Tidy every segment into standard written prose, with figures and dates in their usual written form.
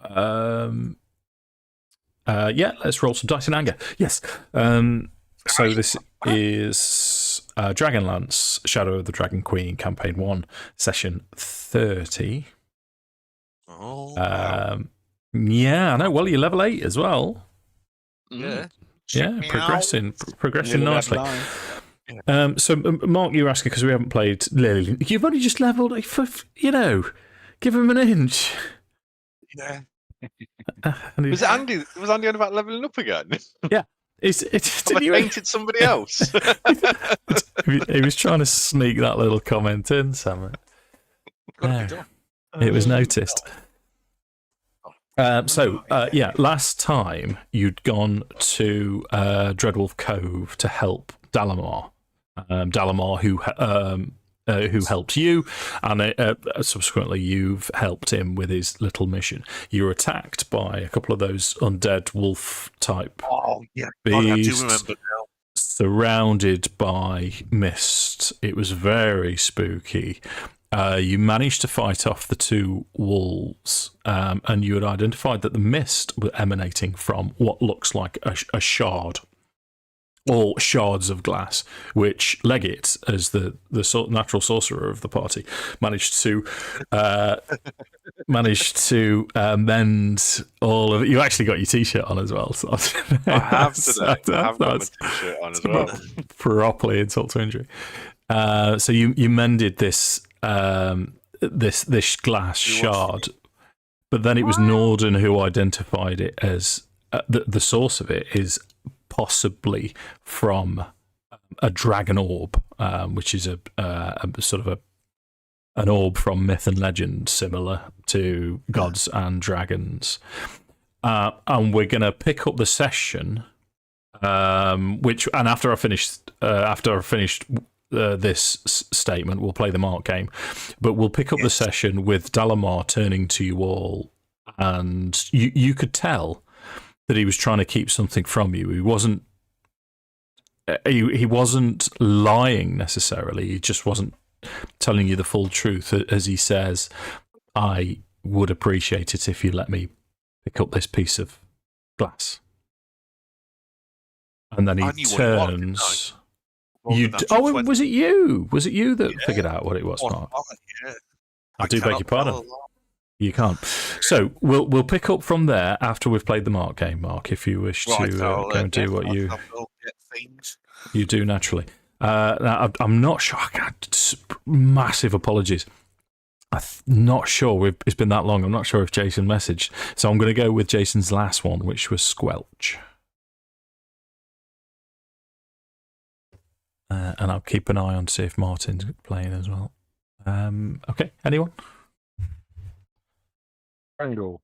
Yeah, let's roll some dice in anger. Yes. So this is Dragonlance, Shadow of the Dragon Queen, Campaign 1, Session 30. Oh, wow. Yeah, I know. Well, you're level 8 as well. Yeah. Yeah, progressing nicely. Yeah. So, Mark, you were asking because we haven't played Lily. You've only just leveled, give him an inch. Yeah. Was Andy on about leveling up again? Yeah. Have I painted somebody else? He was trying to sneak that little comment in, Sam. It was noticed. Last time you'd gone to Dreadwolf Cove to help Dalamar. Dalamar, who helped you, and subsequently you've helped him with his little mission. You were attacked by a couple of those undead wolf type beasts, I do remember now. Surrounded by mist. It was very spooky. You managed to fight off the two wolves, and you had identified that the mist was emanating from what looks like a shard, or shards of glass, which Leggit, as the natural sorcerer of the party, managed to mend all of it. You actually got your t-shirt on as well. So I have today. I have got my t-shirt on as well. Properly insult to injury. So you mended this this glass shard, but then it was Nordan who identified it as the source of it is possibly from a dragon orb, which is a sort of an orb from myth and legend, similar to gods and dragons. And we're going to pick up the session, after I finished this statement, we'll play the mark game, but we'll pick up the session with Dalamar turning to you all, and you could tell that he was trying to keep something from you. He wasn't lying necessarily. He just wasn't telling you the full truth. As he says, I would appreciate it if you let me pick up this piece of glass. And then he turns. Was it you? Was it you that figured out what it was, Mark? Yeah. I do beg your pardon. You can't. So we'll pick up from there after we've played the mark game, Mark, if you wish to go and do what you do naturally. Now, I'm not sure. Massive apologies. I'm not sure. It's been that long. I'm not sure if Jason messaged. So I'm going to go with Jason's last one, which was Squelch. And I'll keep an eye on to see if Martin's playing as well. Okay, anyone? Strangle.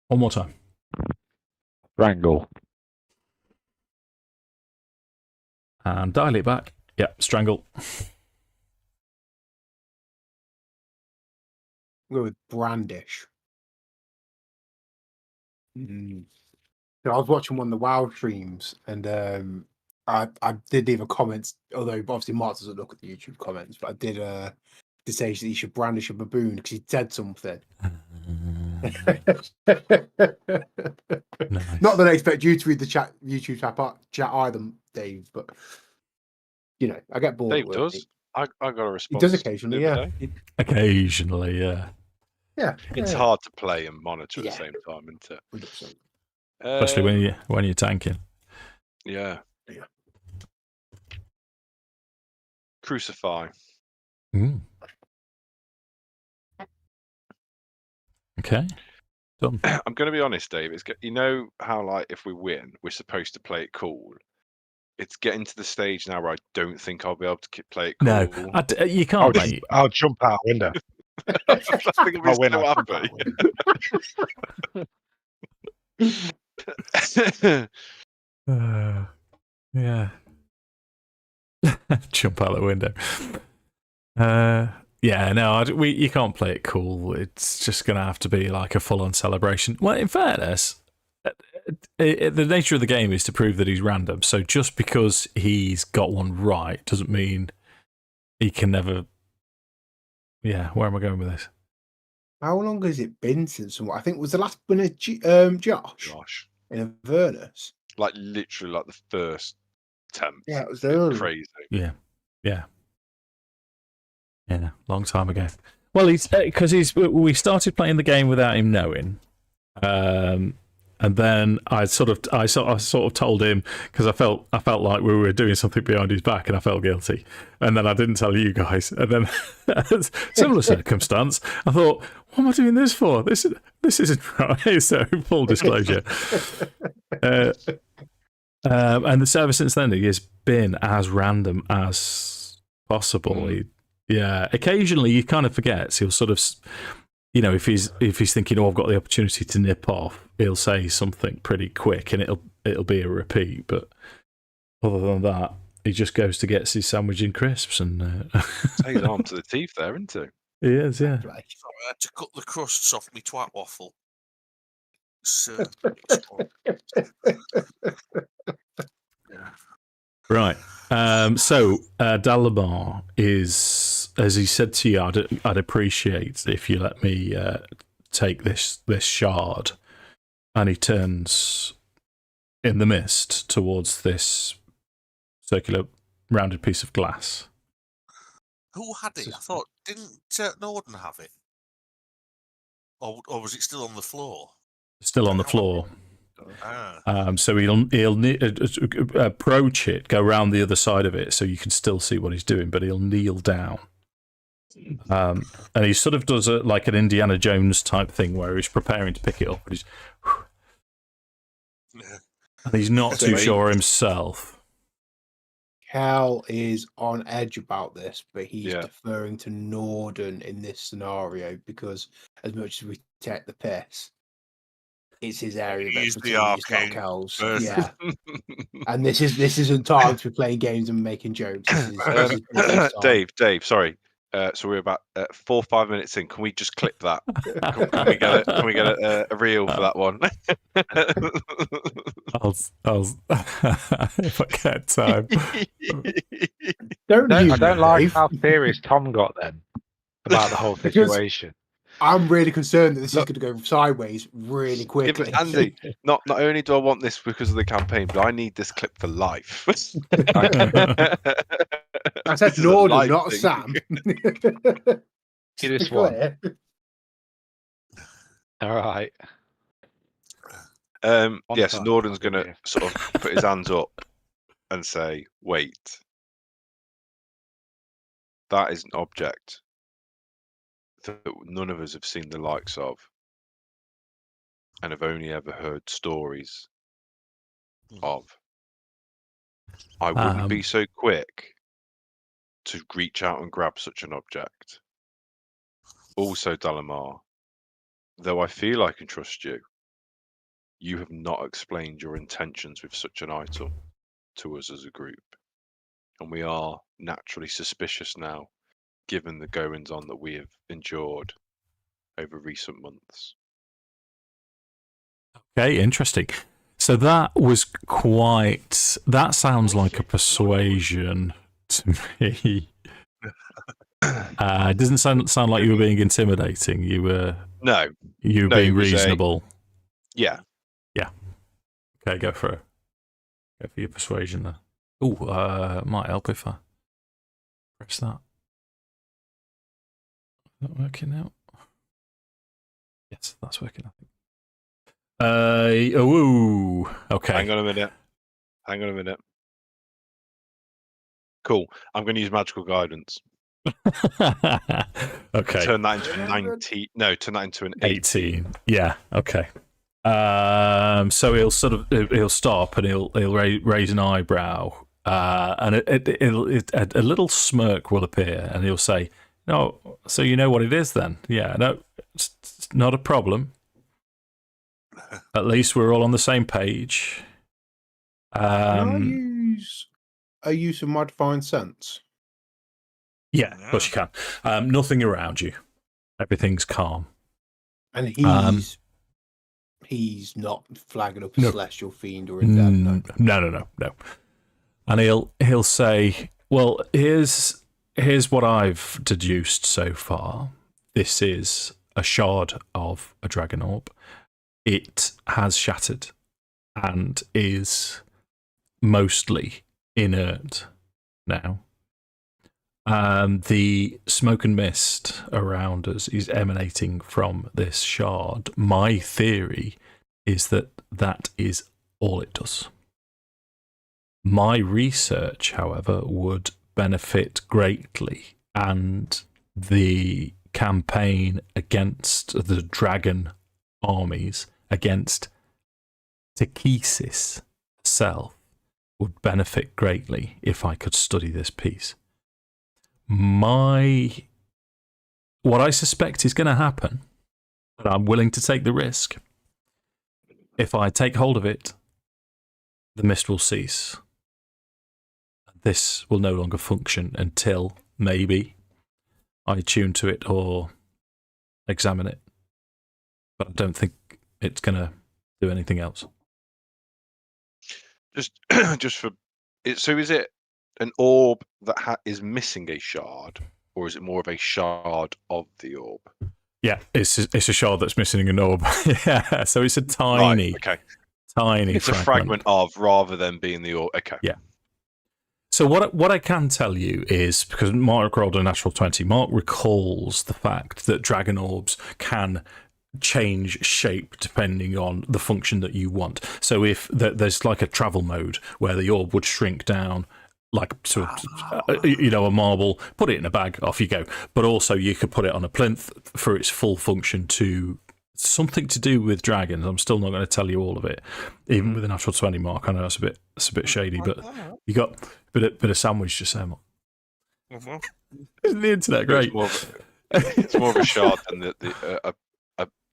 One more time. Strangle. And dial it back. Yep, strangle. We'll go with brandish. So I was watching one of the WoW streams, and I did leave a comment, although obviously Mark doesn't look at the YouTube comments, but I did to say that he should brandish a baboon because he said something. Nice. Not that I expect you to read the YouTube chat either, Dave, but I get bored. Dave does. I got a response. He does occasionally, yeah. Occasionally, yeah. Yeah. It's hard to play and monitor at the same time, isn't it? Especially when you're tanking. Yeah. Crucify. Okay. Done. I'm going to be honest, Dave. How if we win, we're supposed to play it cool. It's getting to the stage now where I don't think I'll be able to play it cool. No, you can't, mate. I'll jump out window. I think I'll be so happy. Yeah. Jump out the window. You can't play it cool. It's just going to have to be like a full-on celebration. Well, in fairness, the nature of the game is to prove that he's random. So just because he's got one right doesn't mean he can never. Yeah, where am I going with this? How long has it been since someone? I think was the last winner Josh Gosh, in Avernus. like literally like the first attempt. Yeah, it was early. Crazy. Yeah. Long time ago. Well, he's because we started playing the game without him knowing, and then I sort of told him because I felt like we were doing something behind his back, and I felt guilty, and then I didn't tell you guys, and then similar circumstance, I thought, what am I doing this for? This isn't right. So full disclosure. And ever since then, he has been as random as possible. Occasionally he kind of forgets. He'll sort of, if he's thinking, oh, I've got the opportunity to nip off, he'll say something pretty quick, and it'll be a repeat. But other than that, he just goes to get his sandwich and crisps, and He's armed to the teeth there, isn't he? He is, yeah. Sorry, I had to cut the crusts off me twat waffle. Right. So Dalamar is, as he said to you, I'd appreciate if you let me take this shard. And he turns in the mist towards this circular rounded piece of glass. Who had it? I thought, didn't Nordan have it? Or was it still on the floor? Still on the floor. Ah. So he'll approach it, go around the other side of it, so you can still see what he's doing, but he'll kneel down. And he sort of does like an Indiana Jones type thing where he's preparing to pick it up, and he's not too sure himself. Cal is on edge about this, but he's Yeah. deferring to Nordan in this scenario because, as much as we take the piss, it's his area of He's expertise, the not Arcane Cal's. person. Yeah, and this isn't time to be playing games and making jokes. This is business time. Dave, sorry. So we're about 4 or 5 minutes in. Can we just clip that? Can we get a reel for that one? I'll if I get time. I don't like how serious Tom got then about the whole Because- situation. I'm really concerned that this Look- is going to go sideways really Yeah, quickly. but Andy, not only do I want this because of the campaign, but I need this clip for life. I said This is a Nordan, life not thing. Sam. See this one. Clear. All right. So time, Nordan's going to yeah. sort of put his hands up and say, wait, that is an object that none of us have seen the likes of and have only ever heard stories of. I wouldn't be so quick to reach out and grab such an object. Also, Dalamar, though I feel I can trust you, you have not explained your intentions with such an item to us as a group. And we are naturally suspicious now, given the goings on that we have endured over recent months. Okay, interesting. So that sounds like a persuasion to me. It doesn't sound like you were being intimidating. You were No, being it was reasonable. yeah. Okay, go for your persuasion then. Oh, might help if I press that. Is that working now? Yes, that's working, I think. Okay. Hang on a minute. Cool. I'm going to use magical guidance. Okay. Turn that into a 19. No, turn that into an 18. Yeah. Okay. So he'll stop and he'll raise an eyebrow, and a little smirk will appear, and he'll say, "No, so you know what it is then? Yeah, no, it's not a problem. At least we're all on the same page." Can I use some modifying sense? Yeah, of course you can. Nothing around you. Everything's calm. And he's not flagging up a No. celestial fiend or a dead. No. No. And he'll say, "Well, here's what I've deduced so far. This is a shard of a dragon orb. It has shattered and is mostly inert now. The smoke and mist around us is emanating from this shard. My theory is that that is all it does. My research, however, would benefit greatly, and the campaign against the dragon armies, against Takesis itself, would benefit greatly if I could study this piece. What I suspect is going to happen, and I'm willing to take the risk, if I take hold of it, the mist will cease. This will no longer function until maybe I tune to it or examine it. But I don't think it's going to do anything else. Just for it, so is it an orb that is missing a shard, or is it more of a shard of the orb? Yeah, it's a shard that's missing an orb. Yeah, so it's a tiny, tiny. It's a fragment of, rather than being the orb. Okay. Yeah. So what I can tell you is, because Mark rolled a natural 20, Mark recalls the fact that dragon orbs can change shape depending on the function that you want. So if there's like a travel mode where the orb would shrink down like sort of, a marble, put it in a bag, off you go. But also you could put it on a plinth for its full function to something to do with dragons. I'm still not going to tell you all of it, even with a natural 20, Mark. I know that's a bit shady, but you got a bit of sandwich just there, Mark. Isn't the internet great? It's more of a shard than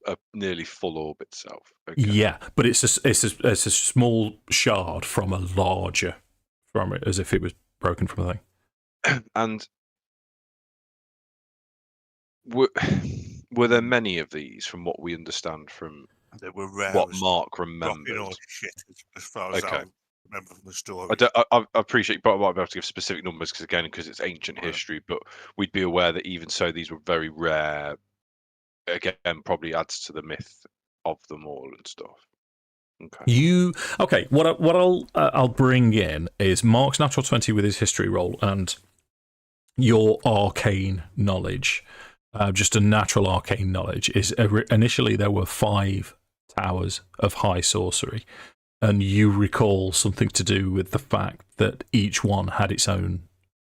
a nearly full orb itself. Okay. Yeah, but it's a small shard from a larger, from it, as if it was broken from a thing. And were there many of these, from what we understand from they were rare, what Mark remembers? Shit, as far as I remember from the story. I appreciate, but I might be able to give specific numbers because it's ancient history. But we'd be aware that even so, these were very rare. Again, probably adds to the myth of them all and stuff. Okay. What I'll bring in is Mark's natural 20 with his history roll and your arcane knowledge. Just a natural arcane knowledge is initially there were 5 towers of high sorcery, and you recall something to do with the fact that each one had its own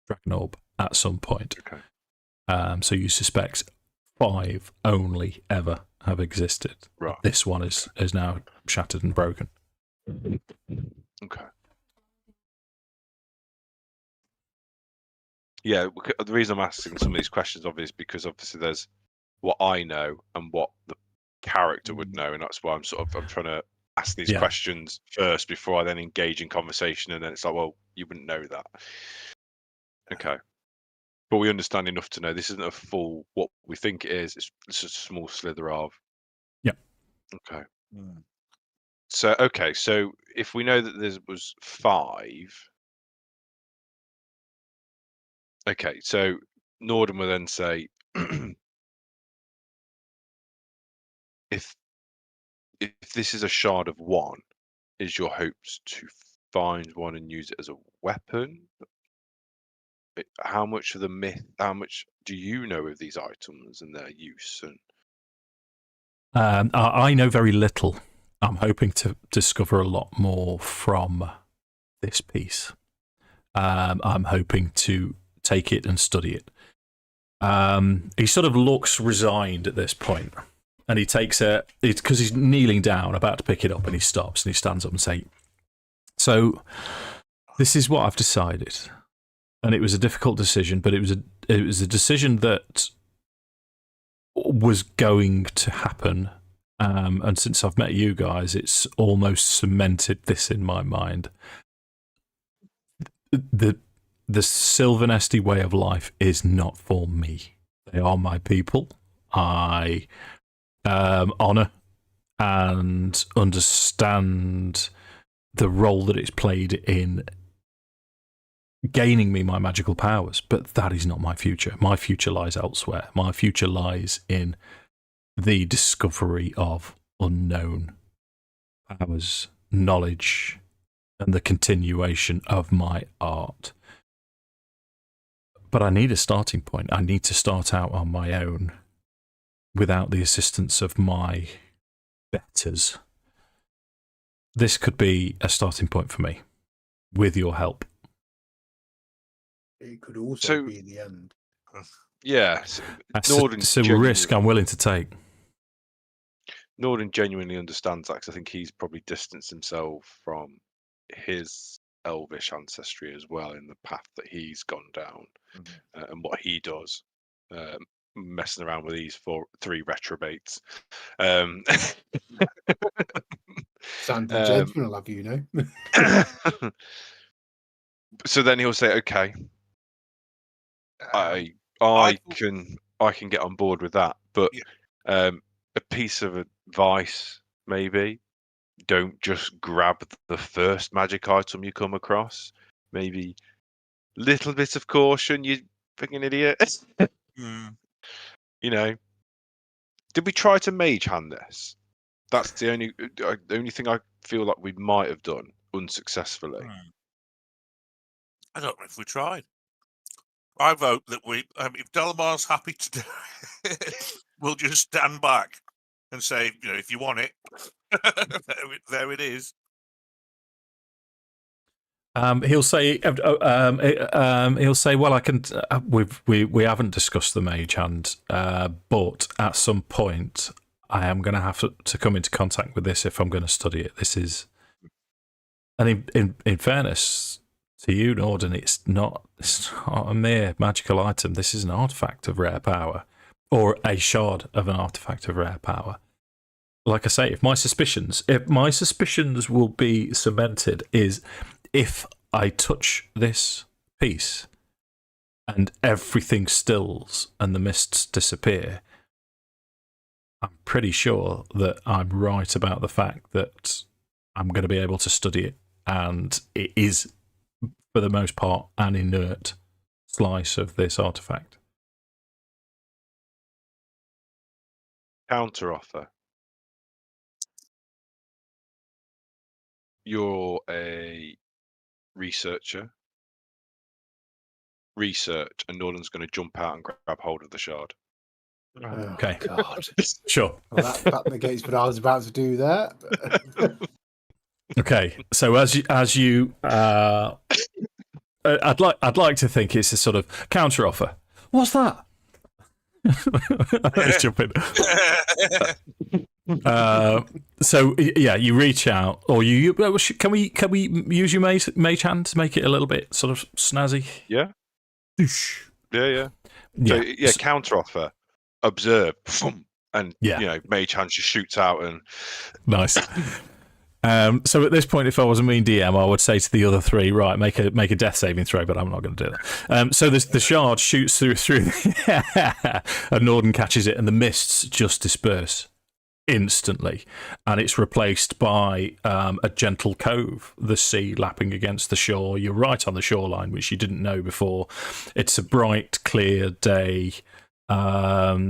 dragon orb at some point. Okay. So you suspect 5 only ever have existed. Right. This one is now shattered and broken. Okay. Yeah, the reason I'm asking some of these questions, obviously, because obviously there's what I know and what the character would know, and that's why I'm trying to ask these questions first before I then engage in conversation, and then it's like, well, you wouldn't know that. Okay. But we understand enough to know this isn't a full what we think it is. It's just a small slither of. Yeah. Okay. So if we know that there was 5. Okay, so Nordan will then say, if this is a shard of 1, is your hopes to find one and use it as a weapon? How much of the myth? How much do you know of these items and their use? And I know very little. I'm hoping to discover a lot more from this piece. I'm hoping to take it and study it. He sort of looks resigned at this point, and he takes it because he's kneeling down, about to pick it up, and he stops and he stands up and says, "So, this is what I've decided." And it was a difficult decision, but it was a decision that was going to happen. And since I've met you guys, it's almost cemented this in my mind. The Sylvanesti way of life is not for me. They are my people. I honour and understand the role that it's played in gaining me my magical powers, but that is not my future. My future lies elsewhere. My future lies in the discovery of unknown powers, knowledge, and the continuation of my art. But I need a starting point. I need to start out on my own without the assistance of my betters. This could be a starting point for me with your help. It could also be the end. Yeah, It's a risk I'm willing to take. Nordan genuinely understands that, 'cause I think he's probably distanced himself from his elvish ancestry as well in the path that he's gone down, and what he does, messing around with these three retrobates. Sandy Gentleman will have you know. So then he'll say, "Okay, I can get on board with that, but a piece of advice maybe: don't just grab the first magic item you come across. Maybe little bit of caution, you fucking idiot." You know, did we try to mage hand this? That's the only thing I feel like we might have done unsuccessfully. I don't know if we tried. I vote that if Dalamar's happy to do it, we'll just stand back and say, if you want it, there it is. He'll say, well, I can. We haven't discussed the mage hand, but at some point, I am going to have to come into contact with this if I'm going to study it. This is, and in fairness to you, Nordan, it's not a mere magical item. This is an artifact of rare power, or a shard of an artifact of rare power. Like I say, if my suspicions will be cemented is if I touch this piece and everything stills and the mists disappear, I'm pretty sure that I'm right about the fact that I'm going to be able to study it, and it is, for the most part, an inert slice of this artifact. Counter offer. You're a researcher. Research, and Nordan's going to jump out and grab hold of the shard. Okay. God. Sure. Well, that negates what I was about to do there. Okay, so as you I'd like to think it's a sort of counter offer. What's that? Let's jump in. So yeah, you reach out, or can we use your mage hand to make it a little bit sort of snazzy? Yeah. Yeah. Yeah. So, counter offer. Observe, and mage hand just shoots out and nice. So at this point, if I was a mean DM, I would say to the other three, right, make a death saving throw, but I'm not going to do that. So the shard shoots through, and Nordan catches it, and the mists just disperse instantly, and it's replaced by a gentle cove, the sea lapping against the shore. You're right on the shoreline, which you didn't know before. It's a bright, clear day.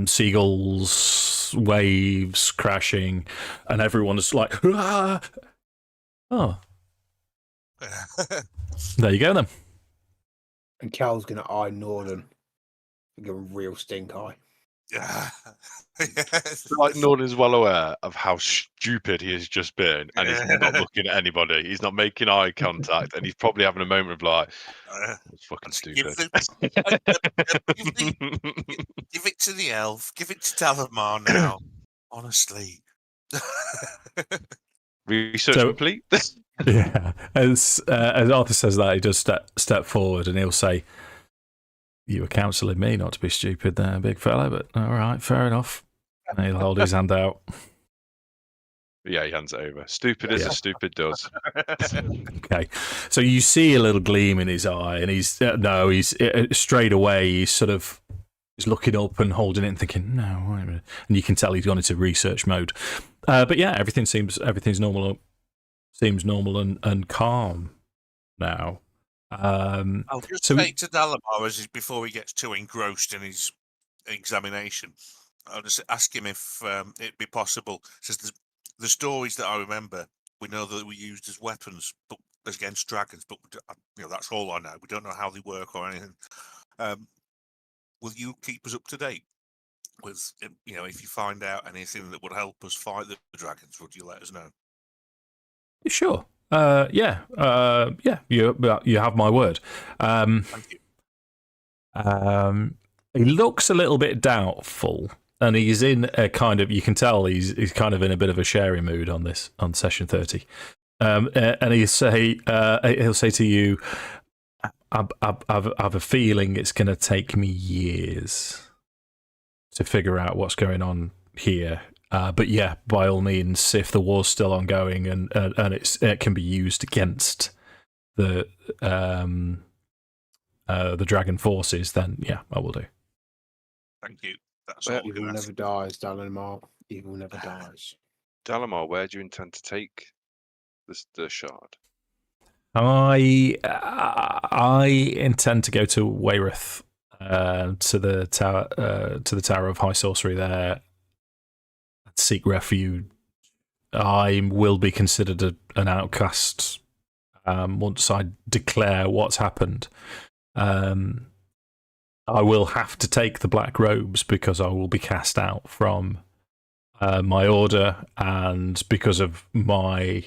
Seagulls, waves crashing, and everyone's like, ah! Oh. There you go then. And Cal's going to eye Nordan and give him a real stink eye. Like Nordan's well aware of how stupid he has just been, and he's not looking at anybody. He's not making eye contact, and he's probably having a moment of like, "It's fucking stupid." Give it to the elf. Give it to Dalamar now. Honestly. Research complete. Yeah, as Arthur says that, he does step forward, and he'll say, "You were counselling me not to be stupid there, big fella, but all right, fair enough." And he'll hold his hand out. Yeah, he hands it over. Stupid as a stupid does. Okay, so you see a little gleam in his eye, and he's straight away. He's looking up and holding it and thinking, "No, wait a minute," and you can tell he's gone into research mode. But yeah, everything's normal. Seems normal and calm now. I'll just say to Dalamar before he gets too engrossed in his examination. I'll just ask him if it'd be possible. Says the stories that I remember, we know that they were used as weapons, but against dragons. But that's all I know. We don't know how they work or anything. Will you keep us up to date with, if you find out anything that would help us fight the dragons? Would you let us know? Sure. Yeah. You have my word. Thank you. He looks a little bit doubtful, and he's in a kind of, you can tell he's kind of in a bit of a sherry mood on session 30. And he'll say to you, I have a feeling it's going to take me years to figure out what's going on here. But yeah, by all means, if the war's still ongoing and it can be used against the dragon forces, then yeah, I will do. Thank you. That's all. Evil never dies, Dalamar. Evil never dies. Dalamar, where do you intend to take the shard? I intend to go to Wayreth, to the Tower of High Sorcery there, seek refuge. I will be considered an outcast once I declare what's happened. I will have to take the black robes because I will be cast out from my order, and because of my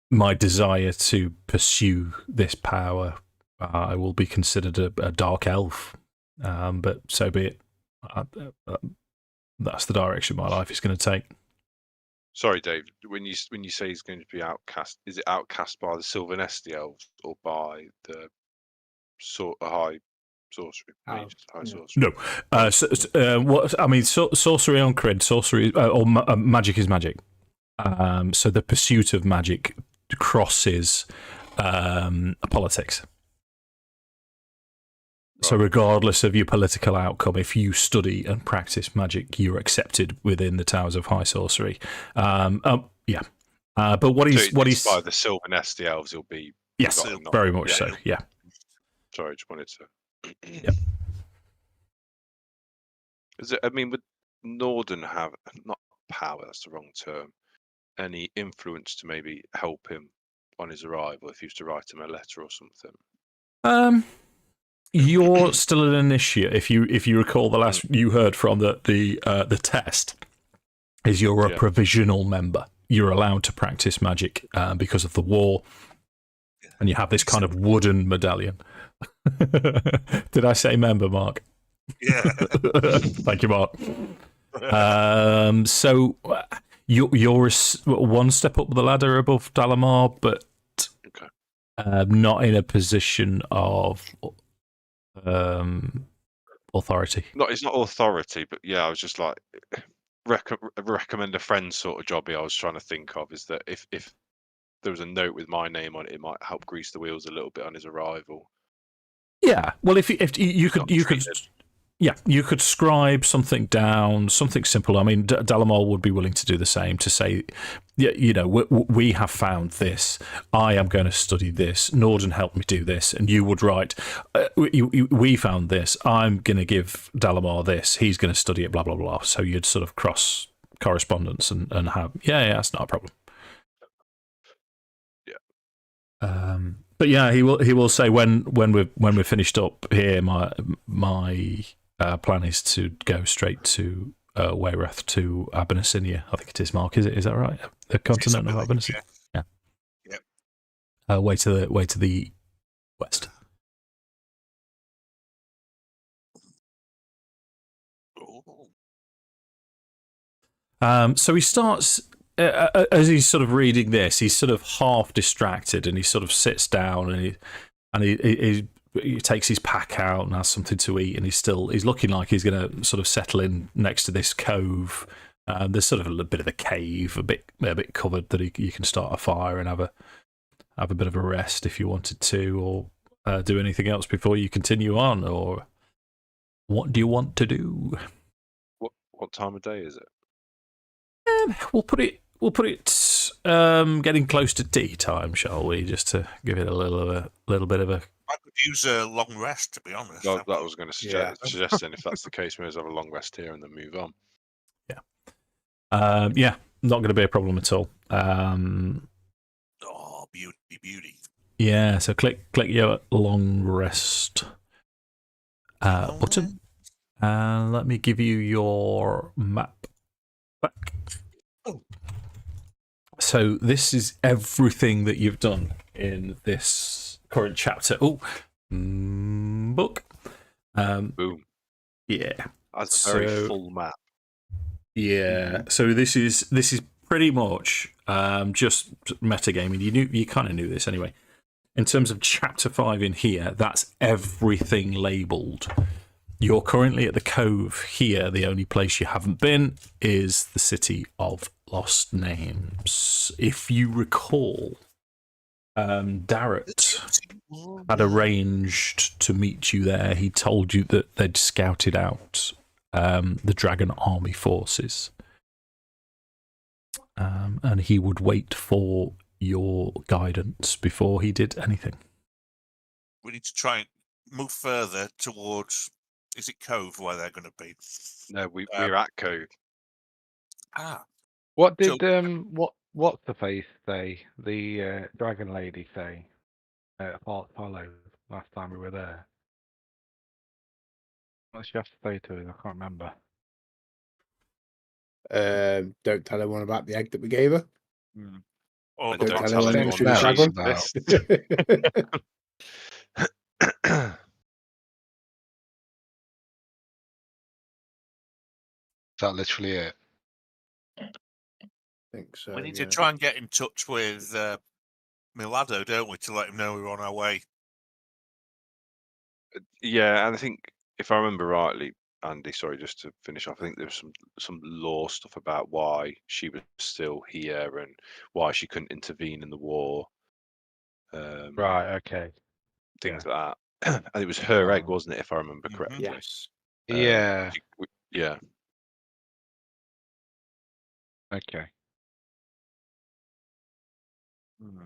my desire to pursue this power, I will be considered a dark elf. But so be it. That's the direction my life is going to take. Sorry, Dave. When you say he's going to be outcast, is it outcast by the Sylvanesti elves or by the high sorcery? High sorcery. No. What I mean, sorcery on cred, sorcery or magic is magic. So the pursuit of magic crosses politics. So regardless of your political outcome, if you study and practice magic, you're accepted within the Towers of High Sorcery. Yeah. But what he's by the Sylvanesti elves, will be very much so. Yeah. Sorry, I just wanted to. Yep. Would Nordan have, not power? That's the wrong term. Any influence to maybe help him on his arrival if he was to write him a letter or something? You're still an initiate. If you recall, the last you heard from the test is you're a provisional member. You're allowed to practice magic because of the war, and you have this kind of wooden medallion. Did I say member, Mark? Yeah. Thank you, Mark. So you're one step up the ladder above Dalamar, but not in a position of authority. No, it's not authority, but yeah, I was just like recommend a friend sort of jobby. I was trying to think of is that if there was a note with my name on it, it might help grease the wheels a little bit on his arrival. Yeah, well, if you could scribe something down, something simple. I mean, Dalamar would be willing to do the same, to say, we have found this. I am going to study this. Nordan helped me do this, and you would write, we found this. I'm going to give Dalamar this. He's going to study it. Blah blah blah. So you'd sort of cross correspondence and have that's not a problem. Yeah. But yeah, he will say when we're finished up here, my plan is to go straight to Wayreth, to Aberrant. I think it is, Mark. Is that right? The continent of Aberrant. Yeah. Yep. Way to the west. So he starts. As he's sort of reading this, he's sort of half distracted, and he sort of sits down and he takes his pack out and has something to eat, and he's looking like he's going to sort of settle in next to this cove. There's sort of a little bit of a cave, a bit covered, that you can start a fire and have a bit of a rest if you wanted to, or do anything else before you continue on. Or what do you want to do? What time of day is it? We'll put it getting close to tea time, shall we? Just to give it a little bit of a. I could use a long rest, to be honest. That was going to suggest, Yeah. suggesting if that's the case, maybe have a long rest here and then move on. Yeah, not going to be a problem at all. Oh, beauty. Yeah, so click your long rest button. Let me give you your map back. Oh. So this is everything that you've done in this current chapter. Book. Boom. Yeah. That's a very full map. Yeah. So this is pretty much just metagaming. You kind of knew this anyway. In terms of chapter 5 in here, that's everything labelled. You're currently at the Cove here. The only place you haven't been is the City of Lost Names. If you recall, Darrett had arranged to meet you there. He told you that they'd scouted out the Dragon Army forces. And he would wait for your guidance before he did anything. We need to try and move further towards. Is it Cove where they're going to be? No, we're at Cove. What did So- what's the face say? The dragon lady say? Follow last time we were there. What did she have to say to us? I can't remember. Don't tell anyone about the egg that we gave her. Or And the don't don't tell tell anyone anyone she's she's a dragon. this. Is that literally it? I think so. we need yeah. to try and get in touch with Milado, don't we, to let him know we're on our way. Yeah, and I think if I remember rightly, Andy, sorry, just to finish off, I think there was some lore stuff about why she was still here and why she couldn't intervene in the war. Right. Okay. Things like that. And it was her egg, Oh. wasn't it, if I remember correctly? Yes. Yeah. Yeah. Okay.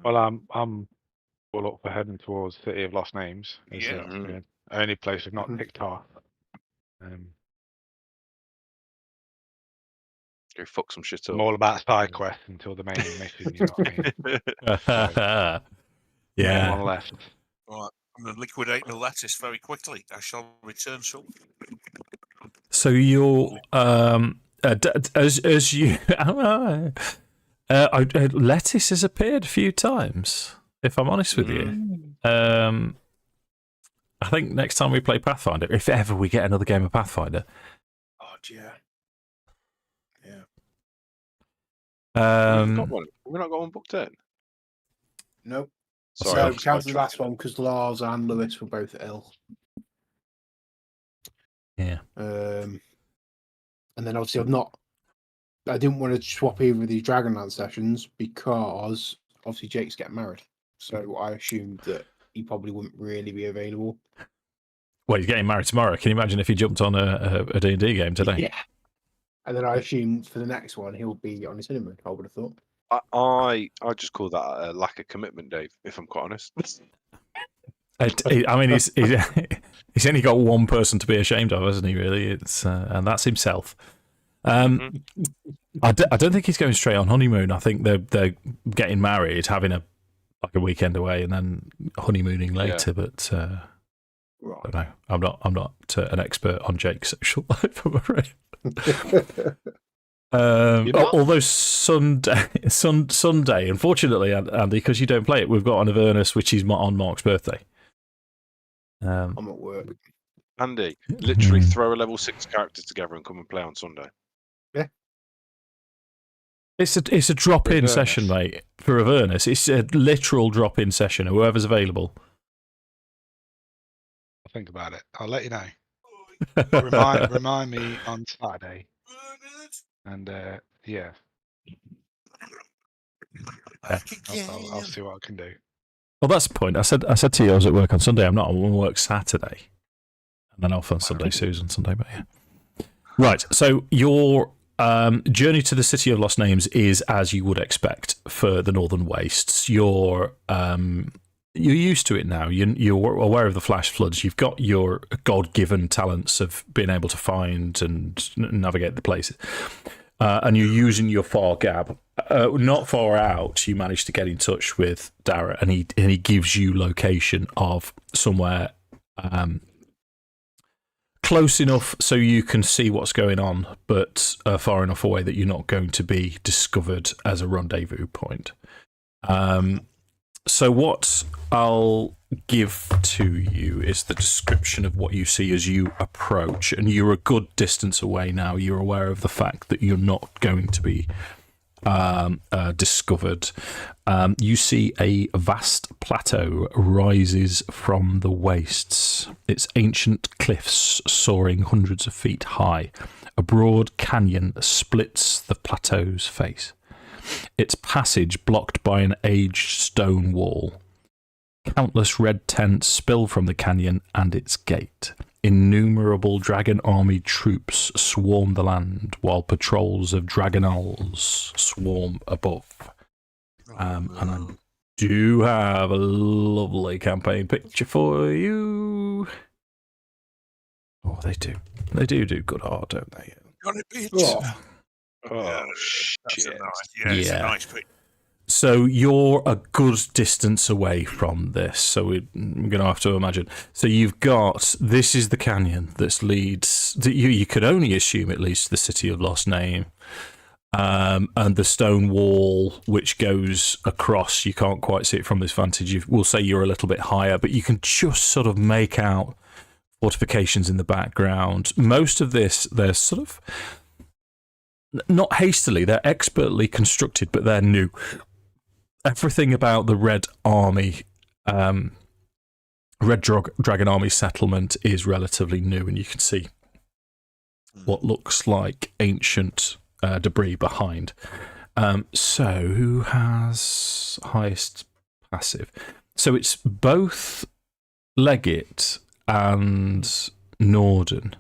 Well, I'm all up for heading towards City of Lost Names. As Yeah. the only place I've not Mhm. picked off. Go fuck some shit up. I'm all about side quests until the main mission. You know what I mean? Yeah. One left. Right. I'm going to liquidate my lettuce very quickly. I shall return soon. So you're as you lettuce has appeared a few times. If I'm honest with you, I think next time we play Pathfinder, if ever we get another game of Pathfinder, Oh, yeah. We've got one. We've not got one booked in. Nope. Sorry, So I'm just count the like- last one because Lars and Lewis were both ill. yeah. And then obviously I didn't want to swap either of these Dragonlance sessions because obviously Jake's getting married. So I assumed that he probably wouldn't really be available. Well, he's getting married tomorrow. Can you imagine if he jumped on a D&D game today? Yeah. And then I assumed for the next one he'll be on his honeymoon, I would have thought. I just call that a lack of commitment, Dave, if I'm quite honest. I mean, he's only got one person to be ashamed of, hasn't he? Really, it's and that's himself. I don't think he's going straight on honeymoon. I think they're getting married, having a weekend away, and then honeymooning later. But Right. I don't know. I'm not an expert on Jake's social life, I'm afraid. Although Sunday, unfortunately, Andy, because you don't play it, we've got an Avernus, which is on Mark's birthday. I'm at work. Andy, literally throw a level 6 character together and come and play on Sunday. It's a drop-in Avernus. session, mate. For Avernus, it's a literal drop-in session. Whoever's available. I'll think about it. I'll let you know. Remind me on Saturday. And yeah, I'll see what I can do. Well, that's the point. I said to you I was at work on Sunday. I'm not. I'm on work Saturday, and then off on Sunday. Sue's on Sunday, but yeah. Right. So you're Journey to the City of Lost Names is as you would expect for the Northern Wastes. You're used to it now. You're aware of the flash floods. You've got your God-given talents of being able to find and navigate the places. And you're using your far gab. Not far out, you manage to get in touch with Dara, and he gives you location of somewhere close enough so you can see what's going on, but far enough away that you're not going to be discovered as a rendezvous point. So what I'll give to you is the description of what you see as you approach, and you're a good distance away now. You're aware of the fact that you're not going to be discovered. You see a vast plateau rises from the wastes, its ancient cliffs soaring hundreds of feet high. A broad canyon splits the plateau's face, its passage blocked by an aged stone wall. Countless red tents spill from the canyon and its gate. Innumerable dragon army troops swarm the land, while patrols of dragonals swarm above. And I do have a lovely campaign picture for you. Oh, they do. They do good art, don't they? Got it, bitch. Oh, That's shit. it's a nice picture. So you're a good distance away from this. So we're going to have to imagine. So you've got, this is the canyon that leads, you could only assume it leads to the City of Lost Name. And the stone wall which goes across, you can't quite see it from this vantage. We'll say you're a little bit higher, but you can just sort of make out fortifications in the background. Most of this, they're sort of not hastily, they're expertly constructed, but they're new. Everything about the Red Army, Dragon Army settlement is relatively new, and you can see what looks like ancient debris behind. So who has highest passive? So it's both Leggit and Nordan.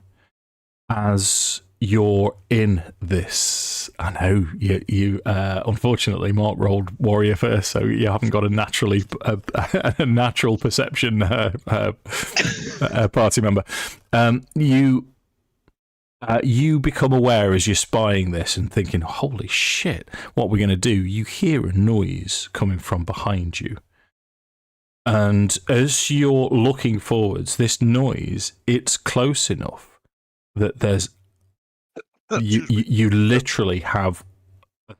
As you're in this, I know you unfortunately Mark rolled warrior first, so you haven't got a natural perception party member. You become aware as you're spying this and thinking, holy shit, what we're going to do. You hear a noise coming from behind you. And as you're looking forwards, this noise, it's close enough that there's you literally have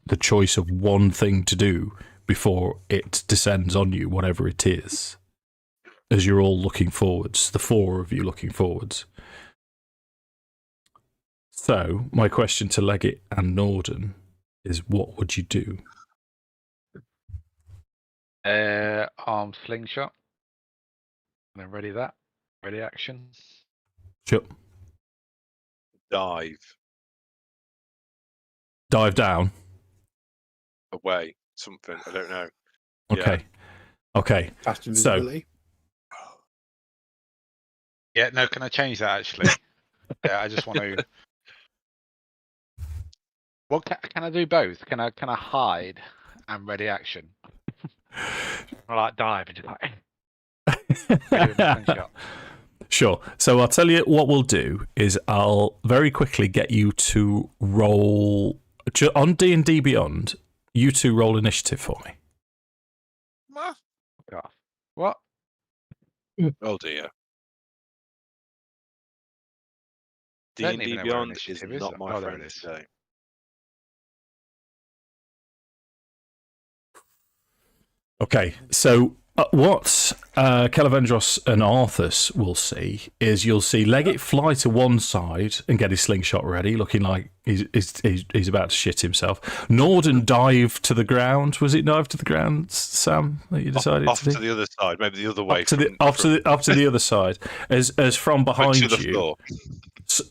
the choice of one thing to do before it descends on you, whatever it is, as you're all looking forwards, the four of you looking forwards. So, my question to Leggit and Nordan is, what would you do? Armed slingshot. And then ready that. Ready action. Sure. Dive down. Away. Something. I don't know. Okay. Yeah. Okay. Fast invisibility. Yeah, no, can I change that actually? Yeah, I just want to. Well, can I do both? Can I hide and ready action? I like dive and just like. Ready with my slingshot. Sure. So I'll tell you what we'll do is I'll very quickly get you to roll on D&D Beyond. You two roll initiative for me. God. What? Oh dear. Don't even D&D know where Beyond is initiative is. not my Oh, there friend it is. today. Okay, so what Kelevendros and Arthas will see is you'll see Leggit fly to one side and get his slingshot ready, looking like he's about to shit himself. Nordan dive to the ground. Was it dive to the ground, Sam, that you decided Off to do? to the other side, maybe the other way. Up to the other side, as from behind to the you, floor.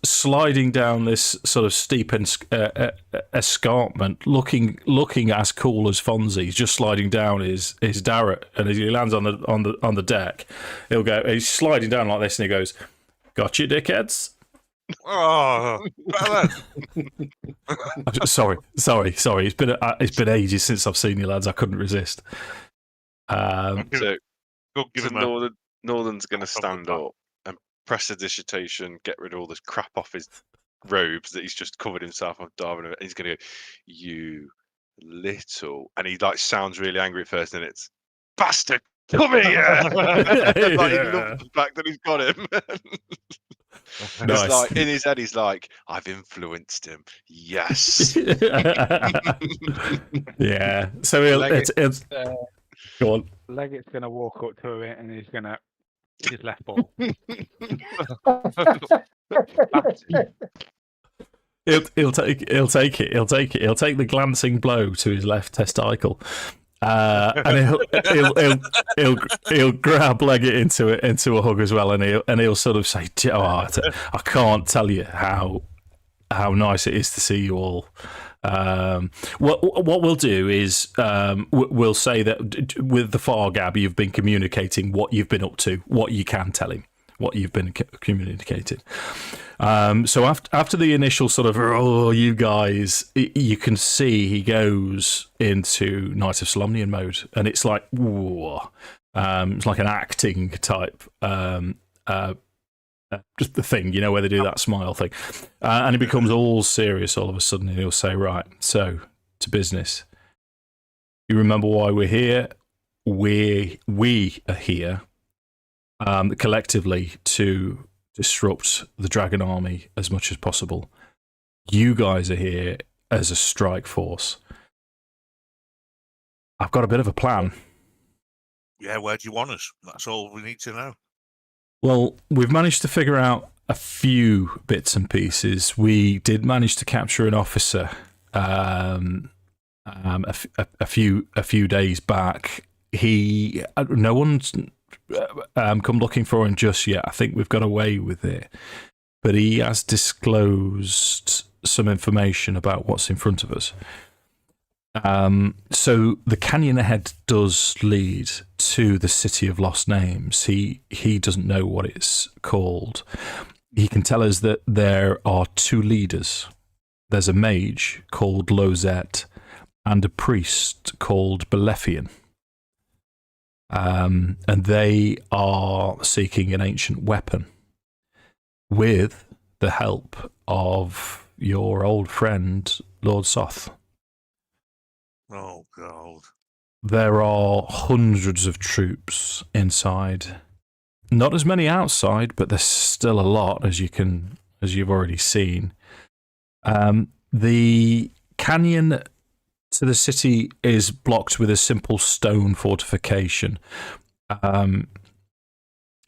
sliding down this sort of steep escarpment, looking as cool as Fonzie. Just sliding down is Darrett, and as he lands on the deck, he's sliding down like this, and he goes, "Got you, dickheads." Oh, better then. Sorry. It's been ages since I've seen you, lads. I couldn't resist. So, Go give so him a Nordan's going to a couple of stand that. up and press a dissertation, get rid of all this crap off his robes that he's just covered himself of diving. And he's going to go, "You little," and he like sounds really angry at first, and it's bastard. Come here! Like, he loves the fact that he's got him. Nice. It's like in his head, he's like, "I've influenced him." Yes. Yeah. So he'll go on. Leggit's going to walk up to it and he's going to his left ball. He'll take it. He'll take the glancing blow to his left testicle, and he'll grab Leggit into a hug as well, and he'll sort of say, "Oh, I can't tell you how nice it is to see you all." What we'll do is we'll say that with the Fargab, you've been communicating what you've been up to, what you can tell him, what you've been communicating. So after the initial sort of, "Oh, you guys," you can see he goes into Knight of Solamnia mode, and it's like, whoa. It's like an acting type just the thing, where they do that smile thing. And it becomes all serious all of a sudden, and he'll say, "Right, so to business. You remember why we're here? We are here collectively to disrupt the dragon army as much as possible. You guys are here as a strike force. I've got a bit of a plan." Yeah, where do you want us? That's all we need to know. Well, we've managed to figure out a few bits and pieces. We did manage to capture an officer a few days back. No one's come looking for him just yet. I think we've got away with it, but he has disclosed some information about what's in front of us. So the canyon ahead does lead to the City of Lost Names. He doesn't know what it's called. He can tell us that there are two leaders. There's a mage called Lozette and a priest called Belefian. And they are seeking an ancient weapon with the help of your old friend, Lord Soth. Oh, God. There are hundreds of troops inside. Not as many outside, but there's still a lot, as you've already seen. The canyon to the city is blocked with a simple stone fortification.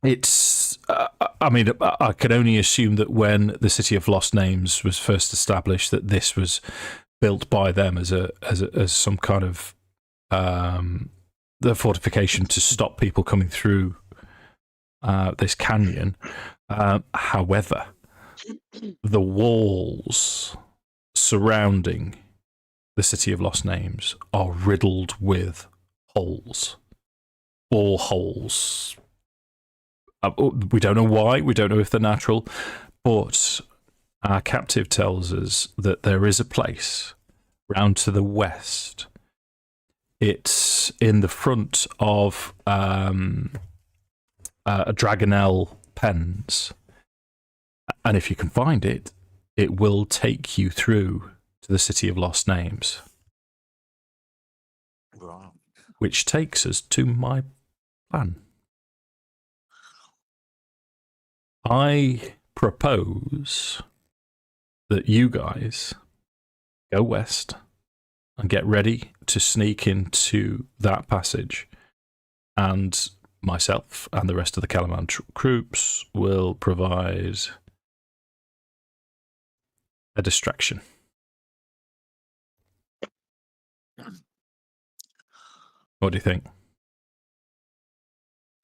It's, I can only assume that when the City of Lost Names was first established, that this was built by them as some kind of the fortification to stop people coming through this canyon. However, the walls surrounding the City of Lost Names are riddled with holes. All holes. We don't know why. We don't know if they're natural, but our captive tells us that there is a place round to the west. It's in the front of a Dragonel pens. And if you can find it, it will take you through to the City of Lost Names. Right. Which takes us to my plan. I propose that you guys go west and get ready to sneak into that passage, and myself and the rest of the Calaman troops will provide a distraction. What do you think?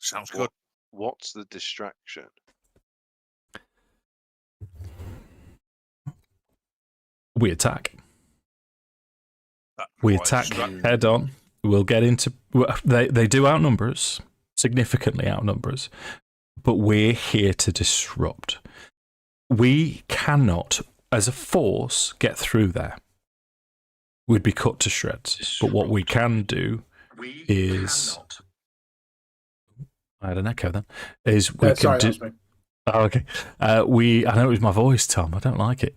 Sounds good. What's the distraction? We attack. That We quite attack distracting. head on. We'll get into. They do outnumber us, significantly outnumber us, but we're here to disrupt. We cannot, as a force, get through there. We'd be cut to shreds. But what we can do is... I had an echo then. Is we Sorry, can that do... was me. Oh, okay. I know it was my voice, Tom. I don't like it.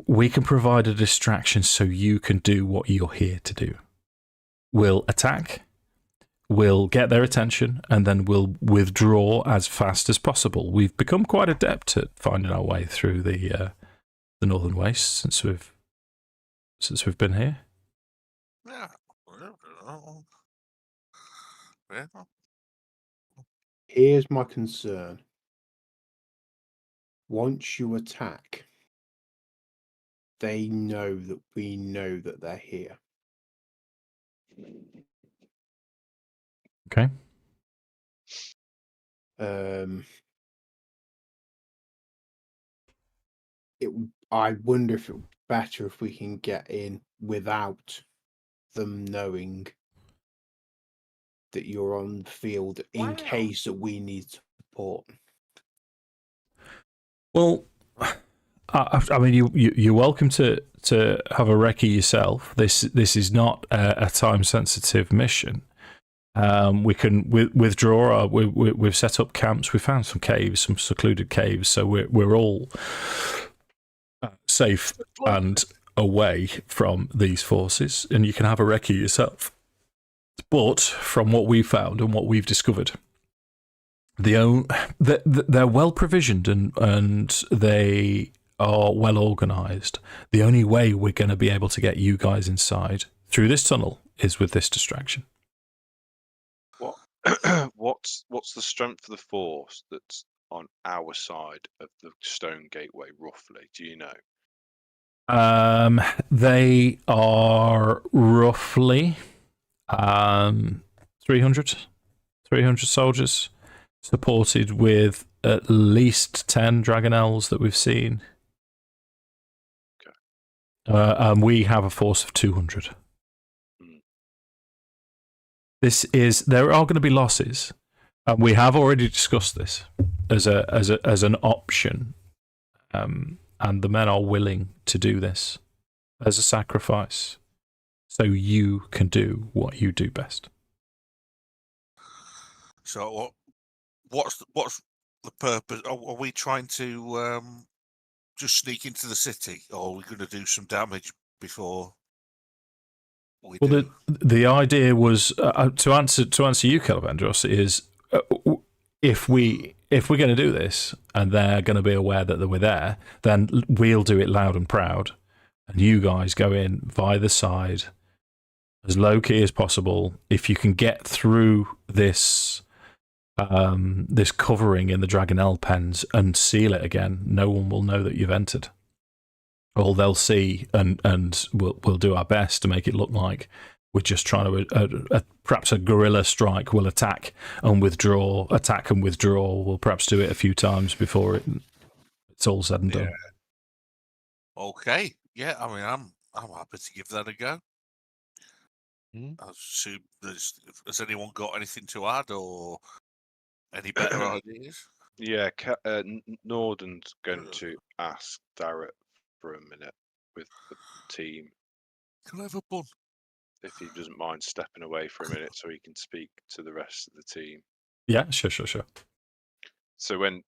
We can provide a distraction so you can do what you're here to do. We'll attack, we'll get their attention, and then we'll withdraw as fast as possible. We've become quite adept at finding our way through the Northern Waste since we've been here. Yeah. Yeah. Here's my concern. Once you attack, they know that we know that they're here. Okay. I wonder if it would be better if we can get in without them knowing that you're on the field in case that we need support. Well, I mean, you're welcome to have a recce yourself. This is not a time sensitive mission. We can withdraw. We've set up camps. We found some caves, some secluded caves, so we're all safe and away from these forces, and you can have a recce yourself. But from what we've found and what we've discovered, they're well provisioned and they are well organised. The only way we're going to be able to get you guys inside through this tunnel is with this distraction. What's the strength of the force that's on our side of the stone gateway, roughly? Do you know? They are roughly 300 soldiers, supported with at least 10 dragon elves that we've seen. Okay. And we have a force of 200. There are going to be losses, and we have already discussed this as an option, and the men are willing to do this as a sacrifice, so you can do what you do best. So what's the purpose? Are we trying to just sneak into the city, or are we going to do some damage before? Well, the idea was to answer you, Kelevendros, is if we're going to do this and they're going to be aware that we're there, then we'll do it loud and proud, and you guys go in via the side as low key as possible. If you can get through this this covering in the Dragonel pens and seal it again, no one will know that you've entered. All they'll see, and we'll do our best to make it look like we're just trying to perhaps a guerrilla strike. We'll attack and withdraw, attack and withdraw. We'll perhaps do it a few times before it's all said and done. Okay, yeah. I mean, I'm happy to give that a go. I assume has anyone got anything to add or any better ideas? Yeah, Nordan's going to ask Darrett for a minute with the team. Clever bun. If he doesn't mind stepping away for a minute so he can speak to the rest of the team. Yeah, sure. So when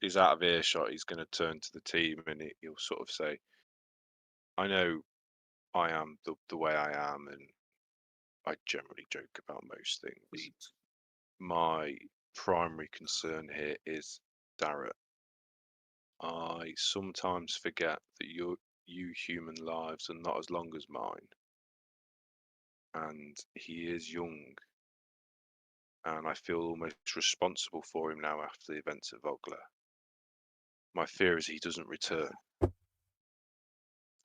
he's out of earshot, he's going to turn to the team and he'll sort of say, I know I am the way I am, and I generally joke about most things. My primary concern here is Darrett. I sometimes forget that you human lives are not as long as mine, and he is young, and I feel almost responsible for him now after the events at Vogler. My fear is he doesn't return,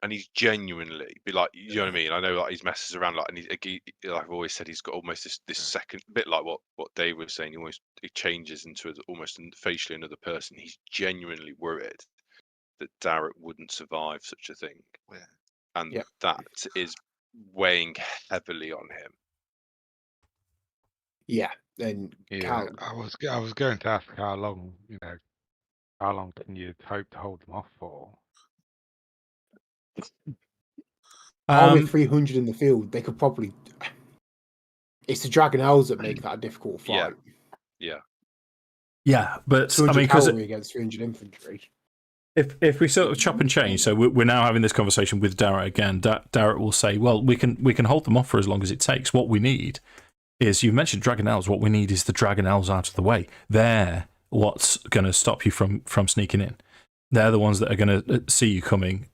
and he's genuinely be like, you know what I mean? I know like he's messes around, like, and he like I've always said, he's got almost this second bit, like what Dave was saying. He changes into almost facially another person. He's genuinely worried that Darrett wouldn't survive such a thing, and that is weighing heavily on him. Yeah, and I was going to ask how long, How long can you hope to hold them off for? With 300 in the field, they could probably. It's the Dragon Elves that make that a difficult fight. Yeah, but 200 because cavalry against 300 infantry. if we sort of chop and change, so we're now having this conversation with Darrett again. Darrett will say, "Well, we can hold them off for as long as it takes. What we need is, you mentioned Dragon Elves. What we need is the Dragon Elves out of the way. They're what's going to stop you from sneaking in. They're the ones that are going to see you coming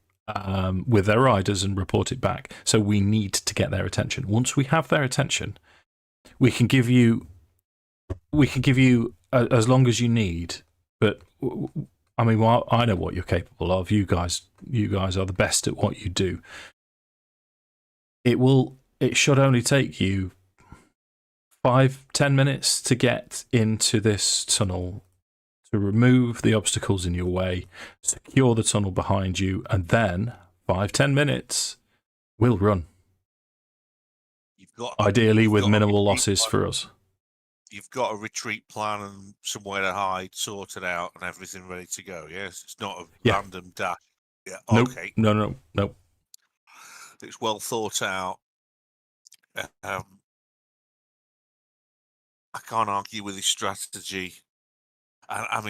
with their riders and report it back. So we need to get their attention. Once we have their attention, we can give you as long as you need. But I mean, well, I know what you're capable of. You guys are the best at what you do. It should only take you 5-10 minutes to get into this tunnel, to remove the obstacles in your way, secure the tunnel behind you, and then 5-10 minutes we'll run. Ideally with minimal losses for us. You've got a retreat plan and somewhere to hide sorted out and everything ready to go. Yes, it's not a random dash. Yeah, Nope. okay. No. It's well thought out. I can't argue with his strategy. I'd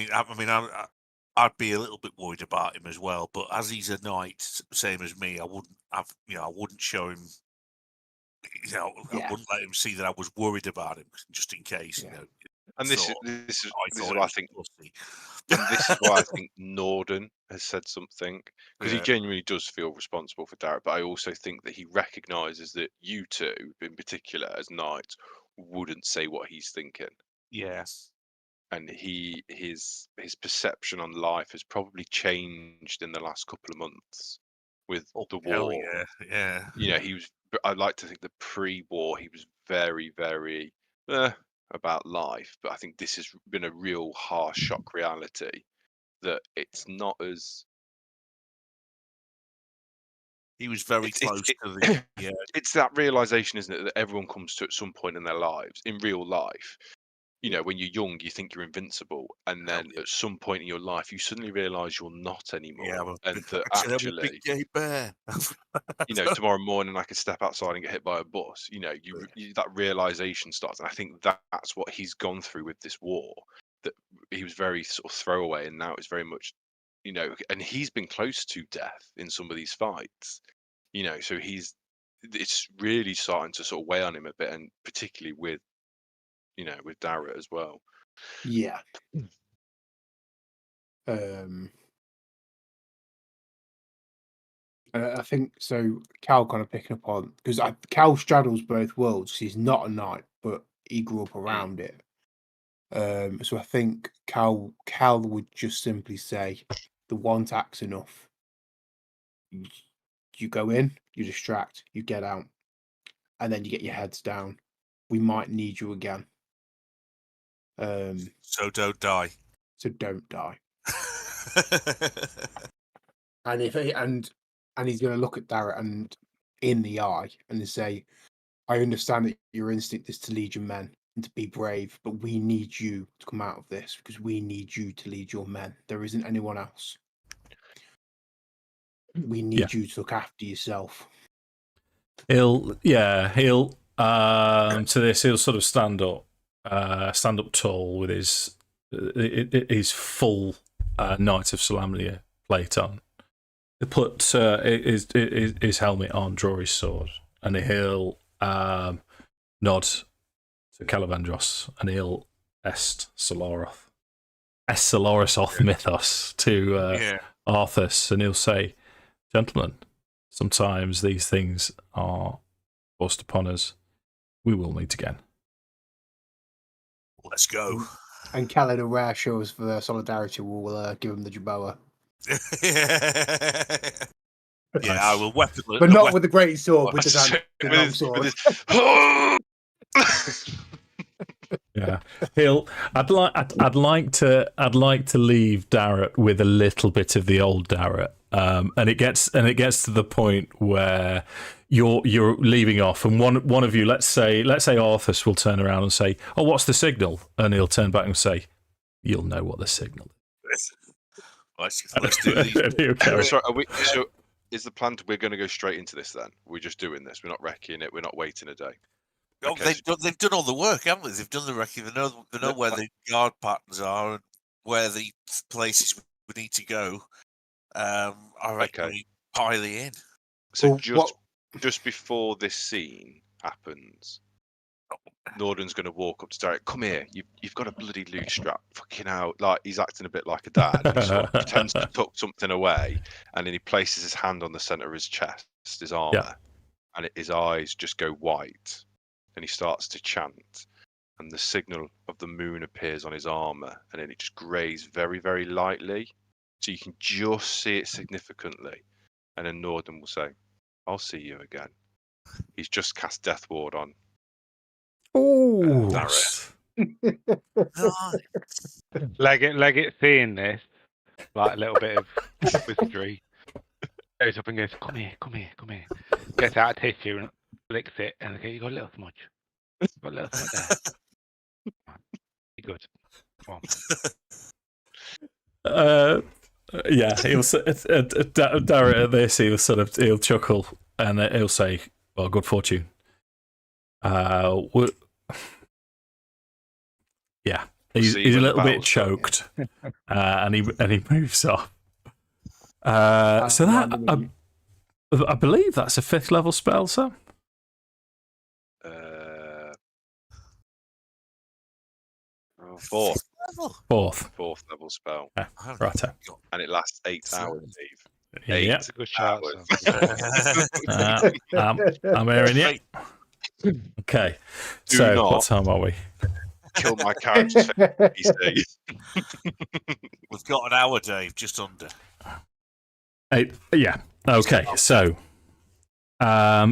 be a little bit worried about him as well. But as he's a knight, same as me, I wouldn't show him. I wouldn't let him see that I was worried about him, just in case. And this is what I think. And this is why I think Nordan has said something, because he genuinely does feel responsible for Darrett. But I also think that he recognises that you two, in particular, as knights, wouldn't say what he's thinking. Yes. And his perception on life has probably changed in the last couple of months with the war. Yeah. He was. I'd like to think that pre-war he was very, very about life, but I think this has been a real harsh shock reality that it's not as. He was very close to the. Yeah. It's that realization, isn't it, that everyone comes to at some point in their lives, in real life. When you're young, you think you're invincible, and then at some point in your life, you suddenly realise you're not anymore, and that actually, I'm a big gay bear. Tomorrow morning I could step outside and get hit by a bus. That realization starts, and I think that's what he's gone through with this war. That he was very sort of throwaway, and now it's very much, and he's been close to death in some of these fights. So it's really starting to sort of weigh on him a bit, and particularly with Darrett as well. Yeah. I think so. Cal kind of picking up on, because Cal straddles both worlds. He's not a knight, but he grew up around it. So I think Cal would just simply say, the one tack's enough. You go in, you distract, you get out, and then you get your heads down. We might need you again. So don't die. And he's going to look at Darrett and in the eye and say, I understand that your instinct is to lead your men and to be brave, but we need you to come out of this because we need you to lead your men. There isn't anyone else. We need you to look after yourself. He'll to this, he'll sort of stand up tall with his full Knight of Solamnia plate on. He'll put his helmet on, draw his sword, and he'll nod to Kelevendros, and he'll est Solaroth mythos to Arthas, and he'll say, "Gentlemen, sometimes these things are forced upon us. We will meet again. Let's go." And Khaled, a rare show us for solidarity, will give him the Jaboa. I will weaponless, but not with the great sword, with the long sword. Yeah, I'd like to leave Darrett with a little bit of the old Darrett, and it gets to the point where you're leaving off, and one of you, let's say Arthas, will turn around and say, "Oh, what's the signal?" And he'll turn back and say, "You'll know what the signal is." Let's do these. Okay. Sorry, so is the plan we're going to go straight into this then? We're just doing this. We're not wrecking it. We're not waiting a day. Oh, Okay. they've done all the work, haven't they? They've done the recce. They know where the guard patterns are and where the places we need to go. I reckon we pile in. So just before this scene happens, Nordan's going to walk up to Derek. Come here. You've got a bloody loot strap. Fucking out. Like, he's acting a bit like a dad. He sort of pretends to tuck something away, and then he places his hand on the center of his chest, his armor, and his eyes just go white. And he starts to chant, and the signal of the moon appears on his armor, and then it just grays very, very lightly, so you can just see it significantly. And then Nordan will say, "I'll see you again." He's just cast Death Ward on. Oh, Leggit seeing this, like a little bit of mystery, goes up and goes, "Come here, come here, come here." Gets out a tissue and licks it, and okay, you got a little smudge. You got a little smudge there. Be good. Come on. Yeah, he'll Darrett at this. He'll chuckle and he'll say, "Well, good fortune." Yeah, he's a little bit choked, and he moves off. So that I believe that's a 5th level spell, Sam. Fourth level spell. Right. And it lasts 8 hours, Steve. Yeah. That's a good shout. I'm hearing you. Okay. So what time are we? Kill my characters these days. We've got an hour, Dave, just under. 8. Yeah. Okay. So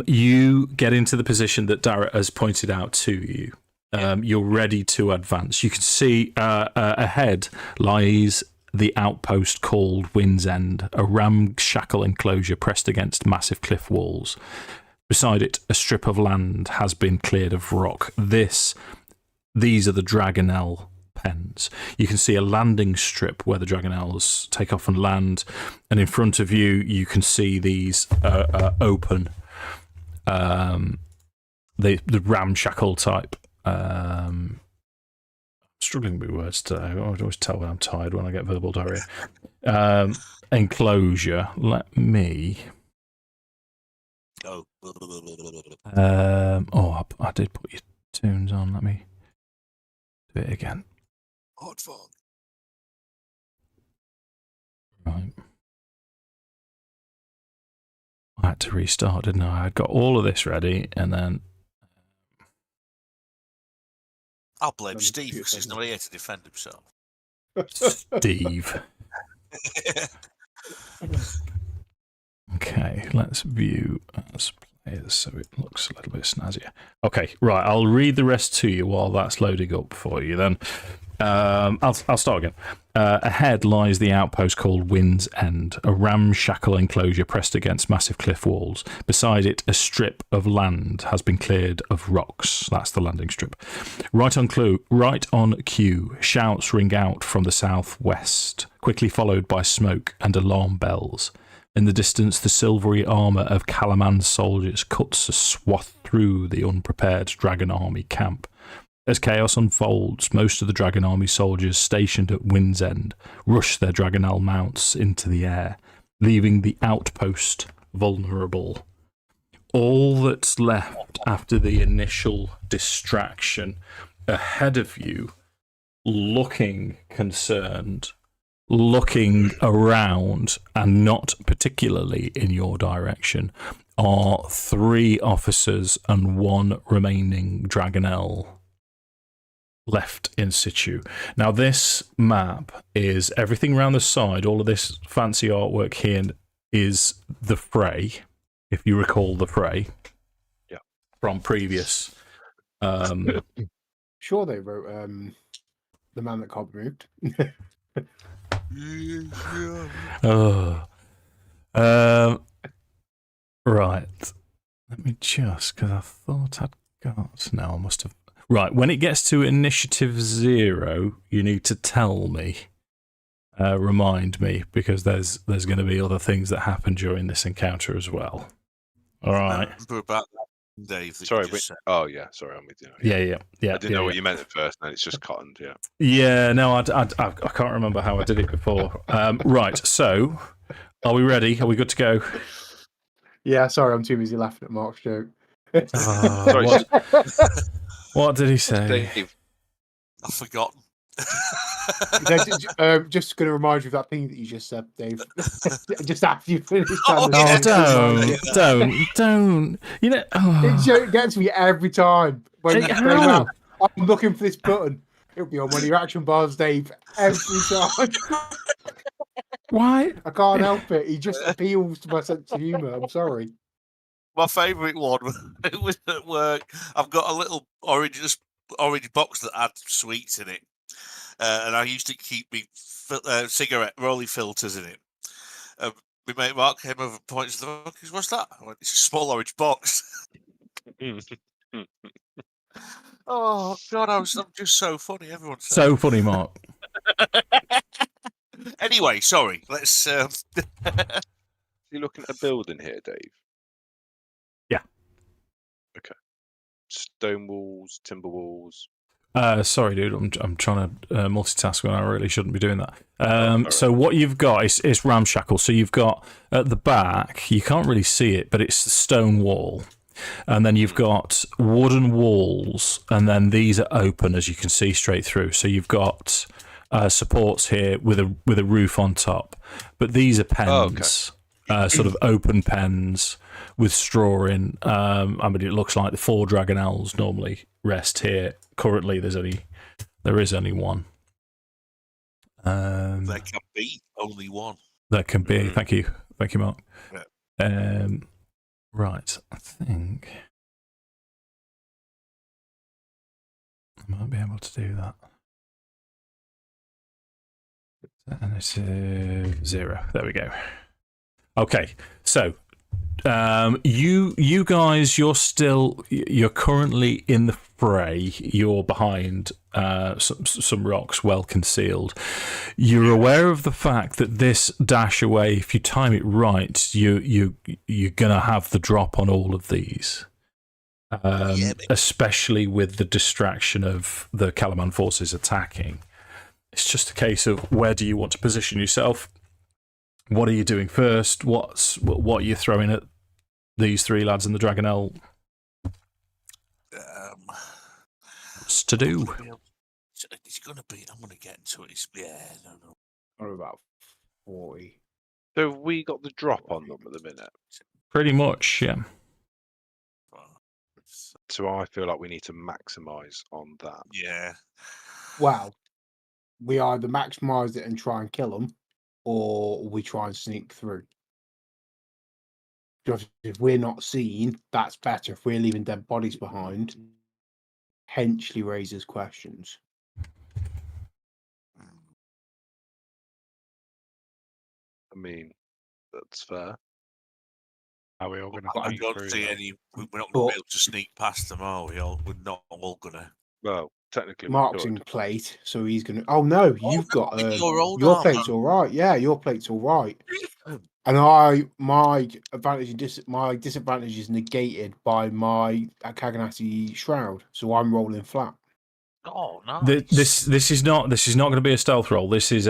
you get into the position that Darrett has pointed out to you. You're ready to advance. You can see ahead lies the outpost called Wind's End, a ramshackle enclosure pressed against massive cliff walls. Beside it, a strip of land has been cleared of rock. These are the Dragonel pens. You can see a landing strip where the Dragonels take off and land, and in front of you, you can see these open, the ramshackle type. Struggling with words today. I always tell when I'm tired when I get verbal diarrhea. Enclosure. Let me. Oh. I did put your tunes on. Let me do it again. Hot fog. Right. I had to restart, didn't I? I'd got all of this ready, and then. I'll blame Steve because he's not here to defend himself. Steve. Okay, let's view as players so it looks a little bit snazzier. Okay, right, I'll read the rest to you while that's loading up for you then. I'll start again. Ahead lies the outpost called Wind's End, a ramshackle enclosure pressed against massive cliff walls. Beside it, a strip of land has been cleared of rocks. That's the landing strip. Right on cue, shouts ring out from the southwest, quickly followed by smoke and alarm bells. In the distance, the silvery armour of Calaman's soldiers cuts a swath through the unprepared Dragon Army camp. As chaos unfolds, most of the Dragon Army soldiers stationed at Wind's End rush their Dragonel mounts into the air, leaving the outpost vulnerable. All that's left after the initial distraction ahead of you, looking concerned, looking around, and not particularly in your direction, are 3 officers and 1 remaining Dragonel left in situ. Now, this map is everything around the side. All of this fancy artwork here is the fray, if you recall the fray from previous. Sure, they wrote The Man That Can't Be Moved. Right. Let me just, because I thought I'd got. No, I must have. Right, when it gets to initiative 0, you need to tell me remind me, because there's going to be other things that happen during this encounter as well. All right. Remember about that, Dave? That Sorry, you just said. oh yeah, sorry, I'm with you. Yeah. I didn't know what you meant at first, and it's just cottoned. Yeah. Yeah, no, I can't remember how I did it before. Right, so are we ready? Are we good to go? Yeah, sorry, I'm too busy laughing at Mark's joke. Sorry, What did he say? Dave. I've forgotten. Just going to remind you of that thing that you just said, Dave. Just after you finish. Oh, Oh, yeah. don't. You know, It joke gets me every time. When Hey, you say, how? "Well, I'm looking for this button," it'll be on one of your action bars, Dave. Every time. Why? I can't help it. He just appeals to my sense of humour. I'm sorry. My favourite one, it was at work. I've got a little orange box that had sweets in it. And I used to keep me cigarette rolling filters in it. My mate Mark came over and points to the book. He goes, "What's that?" I went, "It's a small orange box." Oh God, I'm just so funny. Everyone says. So funny, Mark. Anyway, sorry. Let's. You looking at a building here, Dave? Yeah. Okay. Stone walls, timber walls. Sorry, dude. I'm trying to multitask when I really shouldn't be doing that. So what you've got is ramshackle. So you've got at the back, you can't really see it, but it's the stone wall. And then you've got wooden walls, and then these are open, as you can see straight through. So you've got supports here with a roof on top, but these are pens, sort of open pens with straw in. I mean, it looks like the 4 dragon owls normally rest here. Currently, there is only one. There can be only one. There can be. Thank you, Mark. Yeah. Right, I think I might be able to do that. And it's 0. There we go. Okay, so you guys, you're currently in the fray. You're behind some rocks, well concealed. You're aware of the fact that this dash away, if you time it right, you're gonna have the drop on all of these. Especially with the distraction of the Calaman forces attacking. It's just a case of where do you want to position yourself? What are you doing first? What are you throwing at these 3 lads in the Dragonel? What's to do? It's gonna be. I'm gonna get into it. No. Or about 40. So we got the drop on them at the minute. Pretty much, yeah. So I feel like we need to maximise on that. Yeah. Well, we either maximise it and try and kill them, or we try and sneak through. Just if we're not seen, that's better. If we're leaving dead bodies behind, potentially raises questions. I mean, that's fair. Are we all going to I sneak don't through? see any. We're not going to be able to sneak past them, are we? We're not all gonna. Well, technically, we Mark's could. in plate, so he's gonna. Oh no, you've got your plate's all right. Yeah, your plate's all right. And my advantage, my disadvantage is negated by my Kaganati shroud, so I'm rolling flat. Oh no! This is not going to be a stealth roll. This is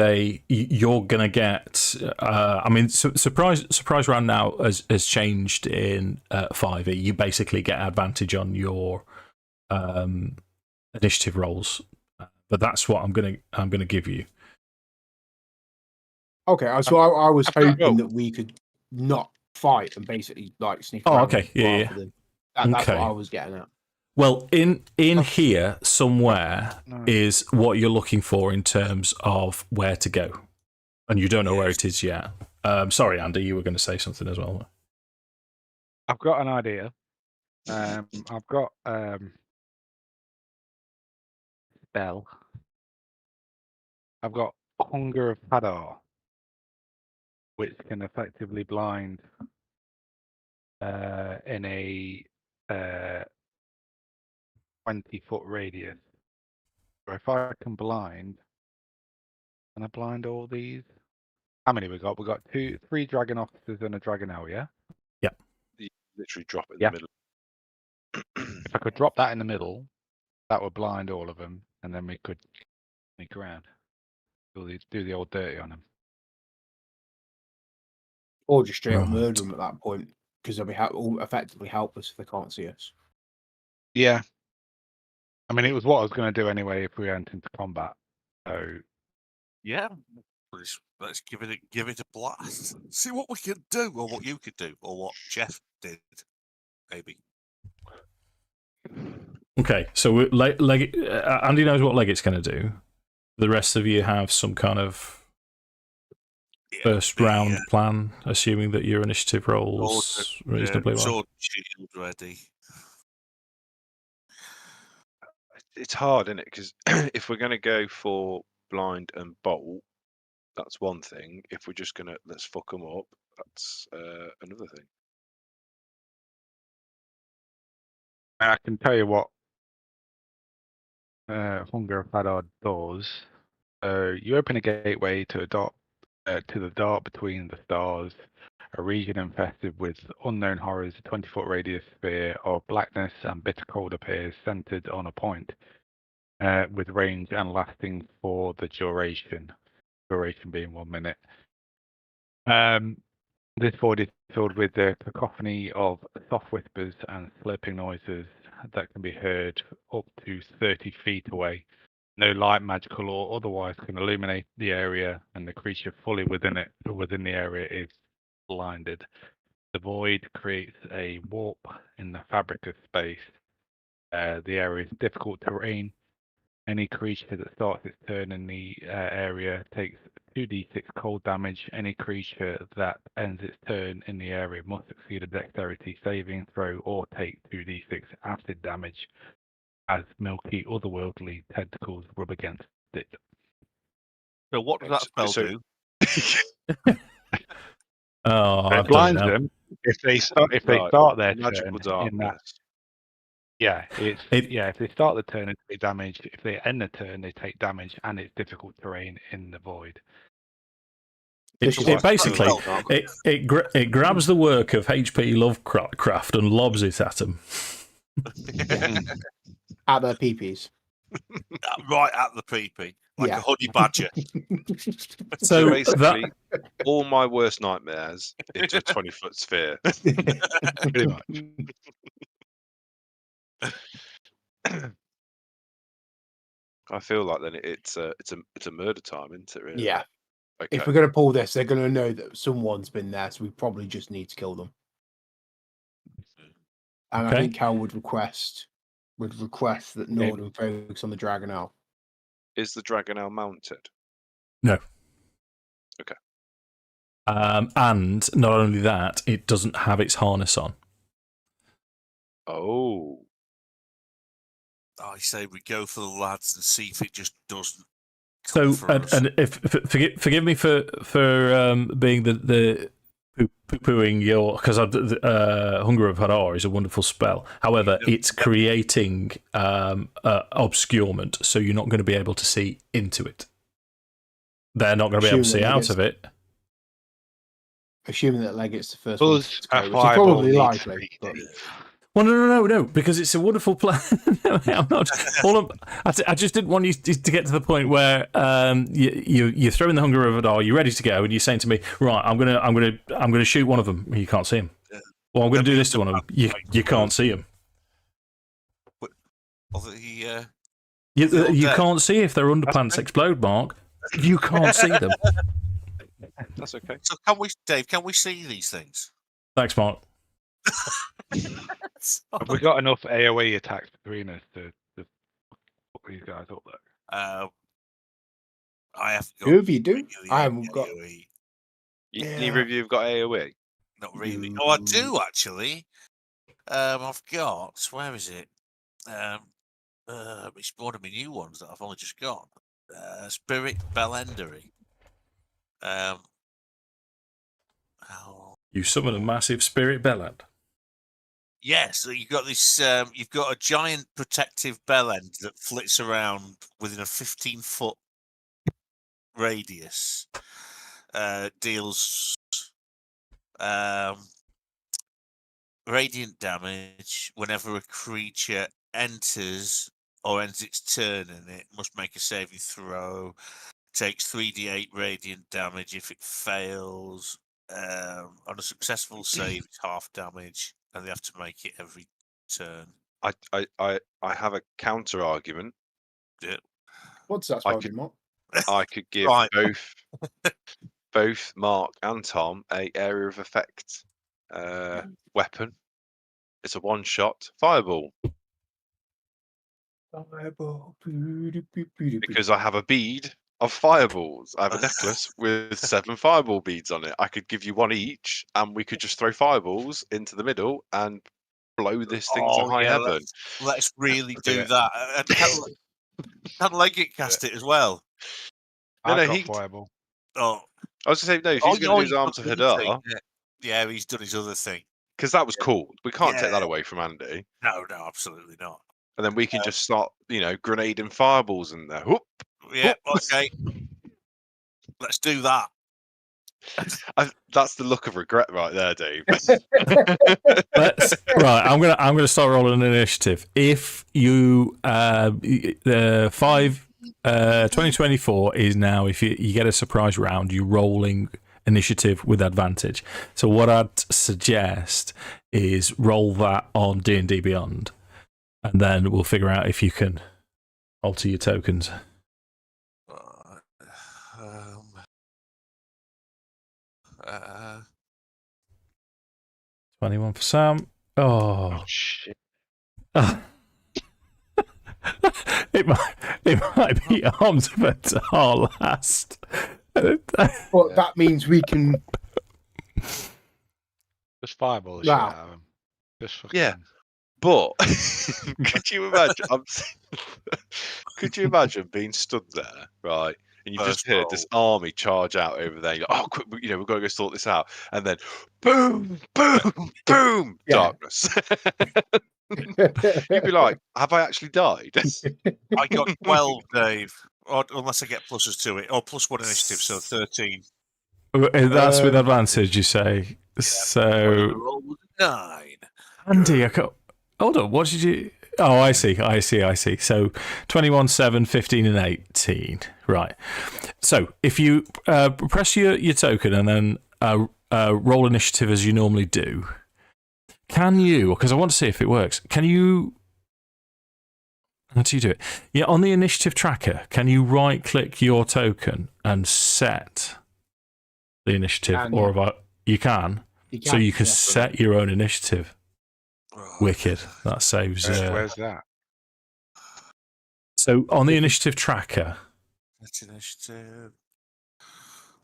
you're going to get. I mean, surprise round now has changed in 5e. You basically get advantage on your initiative rolls, but that's what I'm gonna give you. Okay, so I was hoping that we could not fight and basically like sneak. Oh, around okay, yeah. That's what I was getting at. Well, in here somewhere is what you're looking for in terms of where to go, and you don't know where it is yet. Sorry, Andy, you were going to say something as well. I've got an idea. I've got spell. I've got Hunger of Hadar, which can effectively blind in a 20-foot radius. So if I can blind Can I blind all these? How many we got? We got 3 dragon officers and a dragonel, yeah? You literally drop it in Yeah. the middle. If I could drop that in the middle, that would blind all of them, and then we could sneak around. Do the old dirty on them. Or just straight up Right. murder them at that point, because they'll be effectively helpless if they can't see us. Yeah. I mean, it was what I was going to do anyway if we went into combat. So, Yeah. Let's give it a blast. See what we can do, or what you could do, or what Jeff did, maybe. Okay, so Andy knows what Leggit's going to do. The rest of you have some kind of Yeah, first the, round plan, assuming that your initiative rolls reasonably well. sword shield ready. It's hard, isn't it? Because if we're going to go for blind and bolt, that's one thing. If we're just going to let's fuck them up, that's another thing. I can tell you what Hunger of Hadar does. You open a gateway to the dark between the stars, a region infested with unknown horrors. A 20-foot radius sphere of blackness and bitter cold appears, centered on a point, with range and lasting for the duration. Duration being 1 minute. This void is filled with the cacophony of soft whispers and slurping noises that can be heard up to 30 feet away. No light, magical or otherwise, can illuminate the area, and the creature fully within the area is blinded. The void creates a warp in the fabric of space. The area is difficult terrain. Any creature that starts its turn in the area takes 2d6 cold damage. Any creature that ends its turn in the area must succeed a dexterity saving throw or take 2d6 acid damage as milky otherworldly tentacles rub against it. So what does that spell So- do? Oh, It I've done it blinds now. them if they start Right, their magical turn in that. darkness. Yeah, It- if they start the turn, they take damage. If they end the turn, they take damage, and it's difficult terrain in the void. It Like basically spell. it grabs the work of H.P. Lovecraft and lobs it at them. At their peepees. Right at the peepee, like Yeah. a honey badger. So So basically, all my worst nightmares into a 20-foot sphere. Pretty much. I feel like then it's a murder time, isn't it? Really? Yeah. Okay. If we're going to pull this, they're going to know that someone's been there, so we probably just need to kill them. And Okay. I think Cal would request that Nordan focus on the Dragonel. Is the Dragonel mounted? No. Okay. And not only that, it doesn't have its harness on. Oh. I say we go for the lads and see if it just doesn't. So, come for us. and if forgive me for being the poo-pooing your, because Hunger of Hadar is a wonderful spell. However, it's creating obscurement, so you're not going to be able to see into it. They're not going to be able to see out of it. Assuming that Leggit's the first one Us to go, a which is fireball probably needs likely. to But... be- Well, no, because it's a wonderful plan. I'm not. I just didn't want you to get to the point where you're throwing the Hunger of Hadar, you're ready to go, and you're saying to me, right, I'm gonna shoot one of them. You can't see him. Well, I'm gonna do this to one of them. You can't see him. You can't see if their underpants explode, Mark. You can't see them. That's okay. So can we, Dave? Can we see these things? Thanks, Mark. Have we got enough AoE attacks between us to fuck these guys up there? I have. Who of you do? really I haven't got. AoE. Neither of you have got AoE. Not really. Oh, I do actually. I've got. Where is it? It's one of my new ones that I've only just got. Spirit Bellendery. You summon a massive spirit bellend. Yeah, so you've got this. You've got a giant protective bellend that flits around within a 15-foot radius deals radiant damage whenever a creature enters or ends its turn, and it must make a saving throw. Takes 3d8 radiant damage. If it fails on a successful save, it's half damage, and they have to make it every turn. I have a counter argument. Yeah. What's that I supposed to could- be, Mark? I could give Right. both Mark and Tom a area of effect weapon. It's a one-shot fireball because I have a bead of fireballs. I have a necklace with 7 fireball beads on it. I could give you one each, and we could just throw fireballs into the middle and blow this thing to high heaven. Let's really do it. that. And can Leggit cast it as well? No, I got he- fireball. Oh, I was going to say, no, if he's going to do his arms to done his other Hadar, thing. Yeah, he's done his other thing. because that was cool. We can't take that Yeah. away from Andy. No, absolutely not. And then we can just start, grenading fireballs in there. Whoop. Yeah, okay. Let's do that. That's the look of regret right there, Dave. Right, I'm gonna start rolling an initiative. If you 2024 is now, if you get a surprise round, you're rolling initiative with advantage. So what I'd suggest is roll that on D&D Beyond, and then we'll figure out if you can alter your tokens. 21 for Sam. Oh shit. It might be arms but our last. But that means we can. Just fireball the Wow. shit out of him. Just fucking... Yeah. But could you imagine? Could you imagine being stood there, right? And you just First heard this army charge out over there. You're like, oh, quick, we've got to go sort this out. And then, boom, boom, boom, Yeah. darkness. You'd be like, have I actually died? I got 12, Dave. Or, unless I get pluses to it. Or plus 1 initiative, so 13. That's with advantage, you say. So, The roll was 9. Andy, hold on. What did you? Oh, I see. So 21, 7, 15, and 18. Right. So if you press your token and then roll initiative as you normally do, can you, because I want to see if it works, can you, how do you do it? Yeah, on the initiative tracker, can you right-click your token and set the initiative? You can? So you can set your own initiative. Wicked. That saves. Where's that? So on the initiative tracker. That's initiative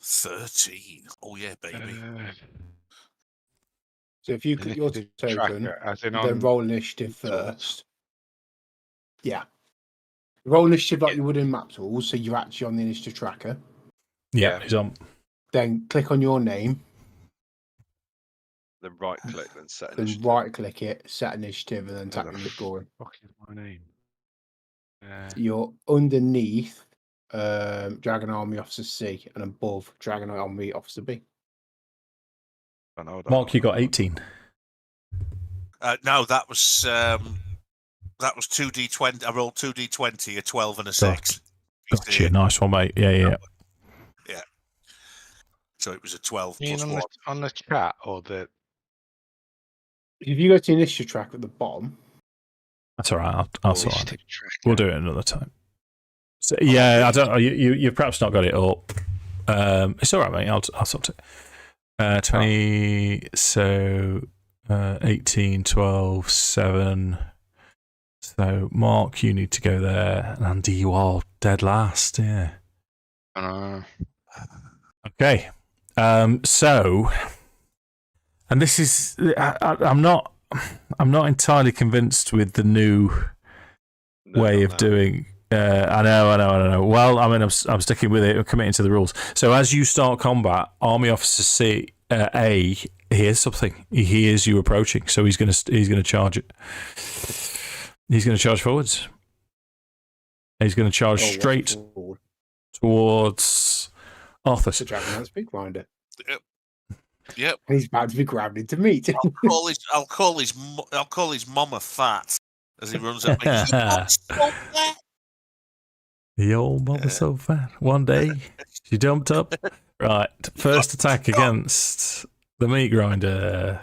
13. Oh yeah, baby. So if you click your Initiative token, tracker, as in then on roll initiative first. Yeah. Roll initiative like you would in map tools, so you're actually on the initiative tracker. Yeah, he's on. Then click on your name. Then right click, then set Then initiative. right click it, set initiative, and then tap the scoring. What is my name? You're underneath Dragon Army Officer C and above Dragon Army Officer B. Mark, you got 18. No, that was 2d20. I rolled 2d20, a 12 and a 6. Gotcha. Nice one, mate. Yeah. So it was a 12 You mean plus on 1. on the chat or the? If you go to initiative track at the bottom, That's all right. I'll sort it. initiative tracker? We'll do it another time. So, yeah, I don't. You've perhaps not got it up. It's all right, mate. I'll sort it. 20. So 18, 12, 7. So Mark, you need to go there, and Andy, you are dead last. Yeah. Okay. So, and this is. I'm not entirely convinced with the new way of doing. I know. Well, I mean, I'm sticking with it. I'm committing to the rules. So as you start combat, Army Officer C A hears something. He hears you approaching, so he's gonna charge it. He's gonna charge forwards. He's gonna charge towards Arthas. The Dragonlance Big Grinder. Yep. And he's about to be grabbed into meat. I'll call his mama fat as he runs at me. Your mum's so fat. The old mother so fat. One day she jumped up. Right, first attack against the meat grinder.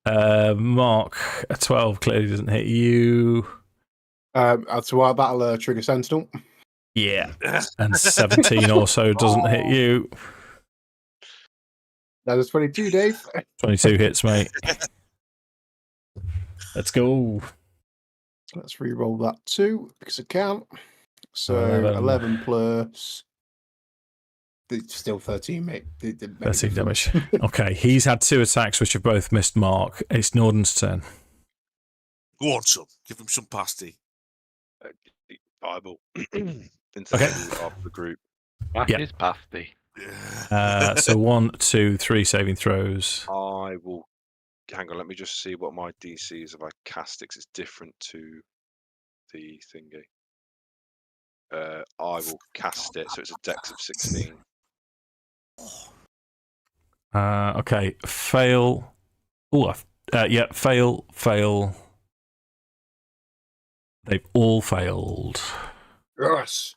Mark, a 12 clearly doesn't hit you. So that'll trigger Sentinel. Yeah, and 17 also doesn't hit you. That was 22, Dave. 22 hits, mate. Let's go. Let's re-roll that too, because I can. So 11 plus... It's still 13, mate. 13 damage. Okay, he's had 2 attacks which have both missed Mark. It's Nordan's turn. Go on, son. Give him some pasty. Bible. Okay. Of the group. That Yeah. is pasty. So 1, 2, 3 saving throws. I will. Hang on, let me just see what my DC is if I cast it, 'cause it's different to the thingy. I will cast it, so it's a dex of 16. Okay, fail. Oh, yeah, fail. They've all failed. Yes.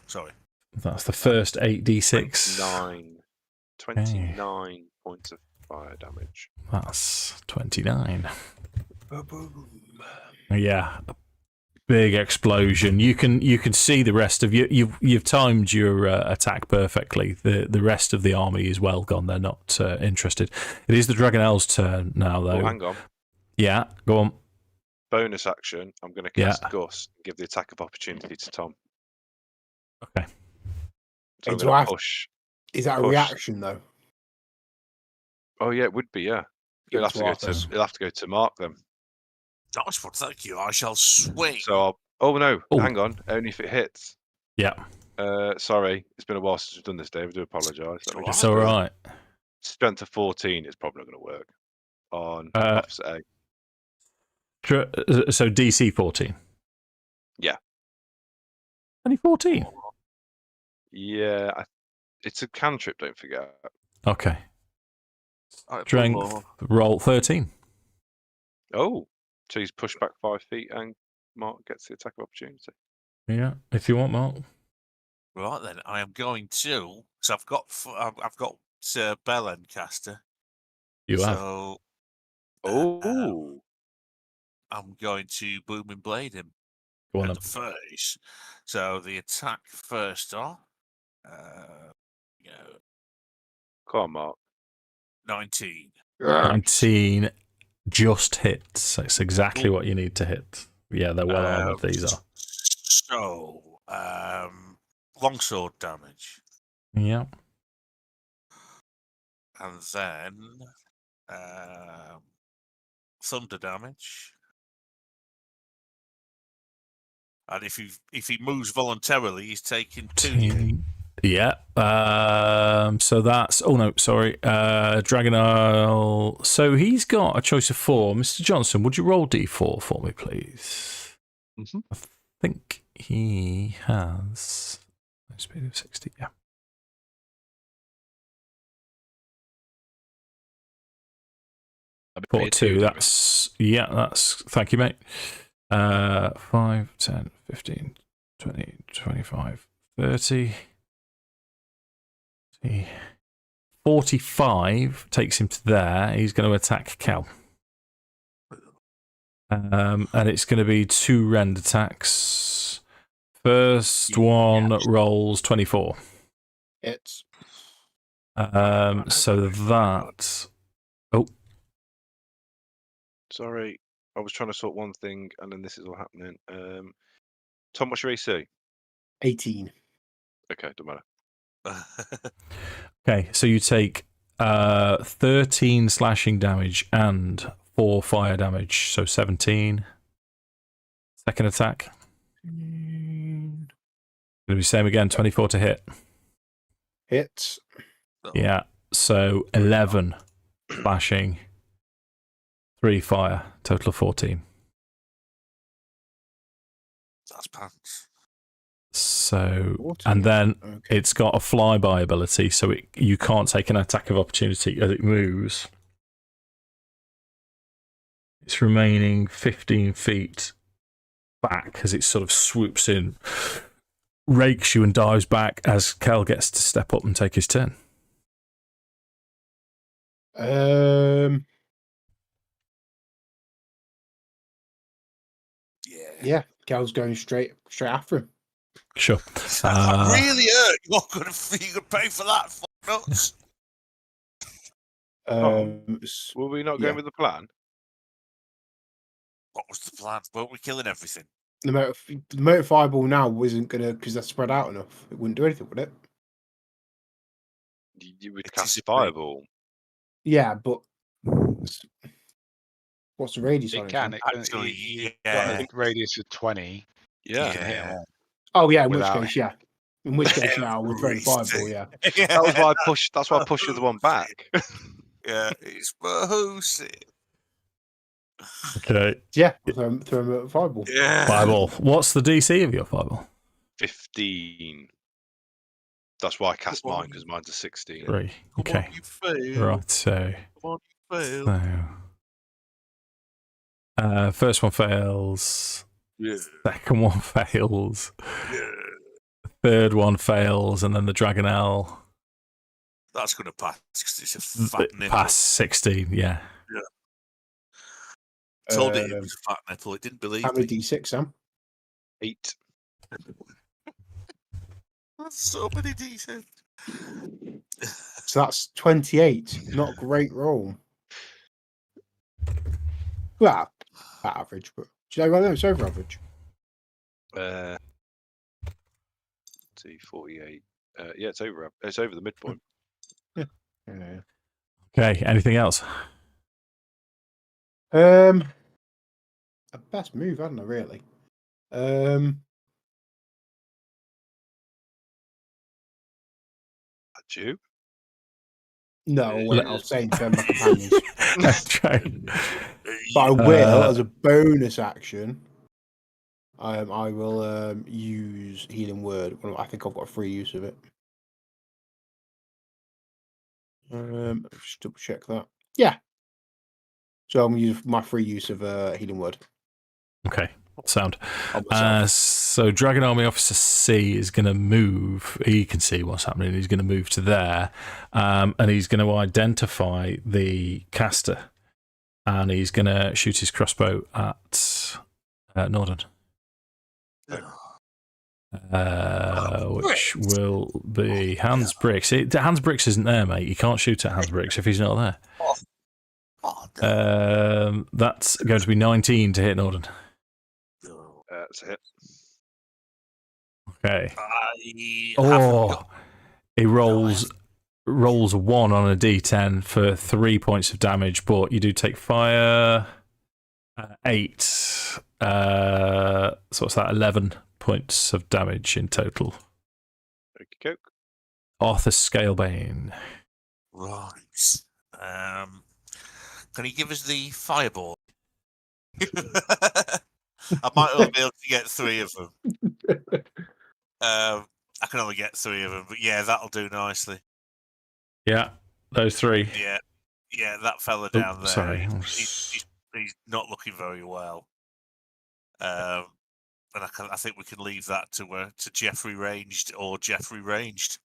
Sorry. That's the first 8d6. 29 points of fire damage. That's 29. Yeah, a big explosion. You can see the rest of you. You've timed your attack perfectly. The rest of the army is well gone. They're not interested. It is the Dragonel's turn now, though. Oh, hang on. Yeah, go on. Bonus action. I'm going to cast Gus and give the attack of opportunity to Tom. Okay. So I'm Do going I to have- push. Is that a Push. reaction, though? Oh yeah, it would be. Yeah, Give it'll it have to to go Arthas. to. It'll have to go to Mark then. Nice one, thank you. I shall swing. So I'll. Oh no! Oh. Hang on. Only if it hits. Yeah, Sorry, it's been a while since we've done this, Dave. I do apologise. Let me it's just all right. Strength of 14 is probably not going to work on Uh, Officer A. So DC 14. Yeah. Only 14. Yeah, it's a cantrip. Don't forget. Okay. Right, Strength roll 13. Oh, so he's pushed back 5 feet, and Mark gets the attack of opportunity. Yeah, if you want, Mark. Right then, I am going to. So I've got Bellendcaster. You have. So Oh, I'm going to Booming Blade him Go on at then. the face. So the attack first off, you know, come on, Mark. 19. 19 just hits. That's exactly what you need to hit. Yeah, they're well armored, these are. So, longsword damage, Yeah. and then thunder damage. And if he moves voluntarily, he's taking 2d8. Yeah. So that's. Oh no, sorry. Dragonel. So he's got a choice of 4. Mr. Johnson, would you roll D4 for me, please? Mhm. I think he has a speed of 60. Yeah. That'd be 42. That's. Yeah. That's. Thank you, mate. 5, 10, 15, 20, 25, 30. 45 takes him to there. He's going to attack Cal. And it's going to be 2 rend attacks. First one rolls 24. It's So that. Oh, Sorry, I was trying to sort one thing, and then this is all happening. Tom, what's your AC? 18. Okay, don't matter. okay. So you take 13 slashing damage and 4 fire damage. So 17. Second attack. Going to be same again. 24 to hit. Hits. Yeah. So 11 slashing, 3 fire, total of 14. That's pants. So, 40. and then Okay. it's got a flyby ability, so you can't take an attack of opportunity as it moves. It's remaining 15 feet back as it sort of swoops in, rakes you and dives back as Kel gets to step up and take his turn. Yeah, Gal's going straight after him. Sure. That really hurt. You're going to pay for that. Fuck nuts. Were we not yeah. going with the plan? What was the plan? Weren't we killing everything? The motor fireball now isn't gonna, because that's spread out enough. It wouldn't do anything, would it? You would It cast is a break. fireball. Yeah, but what's the radius on It it? can. then? It can. Actually, You've yeah. got a radius of 20. Yeah. You can hit 'em all. Oh yeah, in Without- which case, yeah. In which case, yeah, I would throw the fireball. Yeah. That was why I pushed. That's why I pushed the other one back. Yeah, it's Mahoosie. Okay. Yeah, throw him at the fireball. Yeah. Fireball. What's the DC of your fireball? 15. That's why I cast Come on. mine, because mine's a 16. 3. Come Okay. on, you fail. Right, so. Come on, you fail. First one fails. Yeah. Second one fails. Yeah. Third one fails, and then the Dragonel That's going to pass because it's a fat nipple. past 16. Yeah. Told it was a fat nipple. It didn't believe How many me. D6, Sam? 8. That's so many D6. So that's 28. Not a great roll. Well, average, but do you know what? It's over average. 48. Yeah, it's over. It's over the midpoint. Yeah. Okay. Anything else? A best move, hadn't I? Really. That's you. No, Yeah. I was saying to my companions, That's right. but I will as a bonus action. I will use Healing Word. Well, I think I've got a free use of it. Just double check that. Yeah. So I'm going to use my free use of Healing Word. Okay. Sound. on myself. So Dragon Army Officer C is going to move. He can see what's happening. He's going to move to there, and he's going to identify the caster, and he's going to shoot his crossbow at Nordan. Which will be Hans Bricks. Hans Bricks isn't there, mate. You can't shoot at Hans Bricks if he's not there. That's going to be 19 to hit Nordan. That's a hit. Okay. Oh, He rolls a 1 on a d10 for 3 points of damage, but you do take fire. 8. So what's that? 11 points of damage in total. Okey coke. Arthas Scalebane. right. Can you give us the fireball? I might only be able to get 3 of them. I can only get 3 of them, but yeah, that'll do nicely. Yeah, those 3. Yeah, that fella down there. Sorry. He's not looking very well. And I think we can leave that to Jeffrey Ranged or Jeffrey Ranged.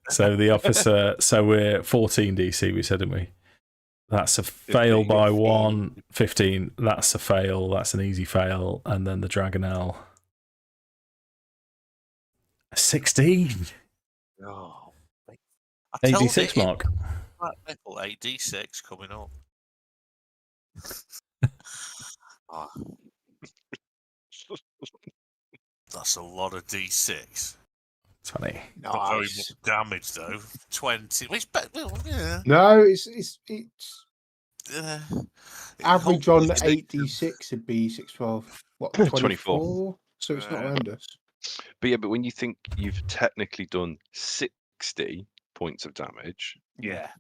So the officer, so we're 14 DC, we said, didn't we? That's a fail 15. by 1. 15. That's a fail. That's an easy fail. And then the Dragonel. 16. Oh, I told 86 it, mark. That nipple 8d6 coming up. Oh, that's a lot of d6. 20. Not very Nice. much damage though. 20. Which, well, yeah. No, it's Uh, average on hopefully- 8d6 would be 612. What, 24. 24? So it's not Yeah. horrendous. But yeah, but when you think you've technically done 60 points of damage, Yeah.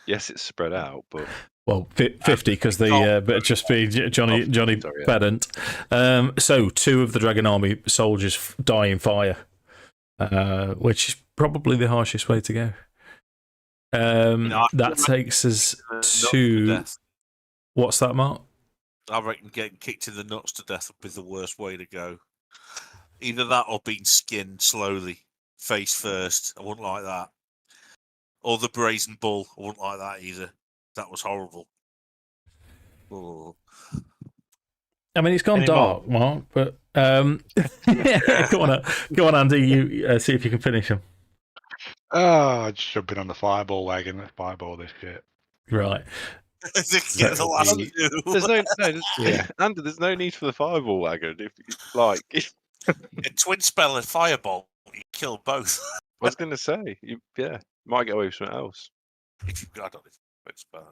yes, it's spread out, but Well, 50 because but just be Johnny Sorry, yeah. Pedant. So 2 of the Dragon Army soldiers die in fire, which is probably the harshest way to go. That takes us to what's that, Mark? I reckon getting kicked in the nuts to death would be the worst way to go. Either that or being skinned slowly, face first. I wouldn't like that. Or the brazen bull. I wouldn't like that either. That was horrible. Oh. I mean, it's gone dark, Mark, but go on, Andy. You see if you can finish them. Just jumping on the fireball wagon. Let's fireball this shit. Right. There's Andy, there's no need for the fireball wagon. If a twin spell and fireball, you kill both. I was going to say, might get away with something else. If you've got it, it's bad.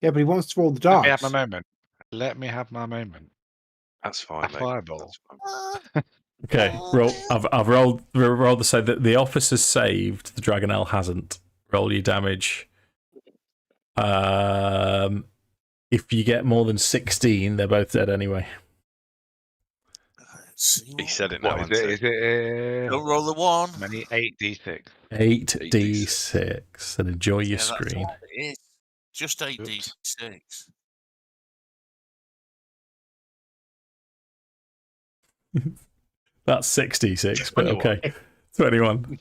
Yeah, but he wants to roll the darts. Let me have my moment. That's fine, mate. Fireball. Okay, roll. I've rolled to say that the officer's saved. The Dragonel hasn't. Roll your damage. If you get more than 16, they're both dead anyway. He said it now. What is it? Don't roll the 1. Many 8d6. 8d6, and enjoy your screen. That's all it is. Just 8d6. That's 66, but okay. 21.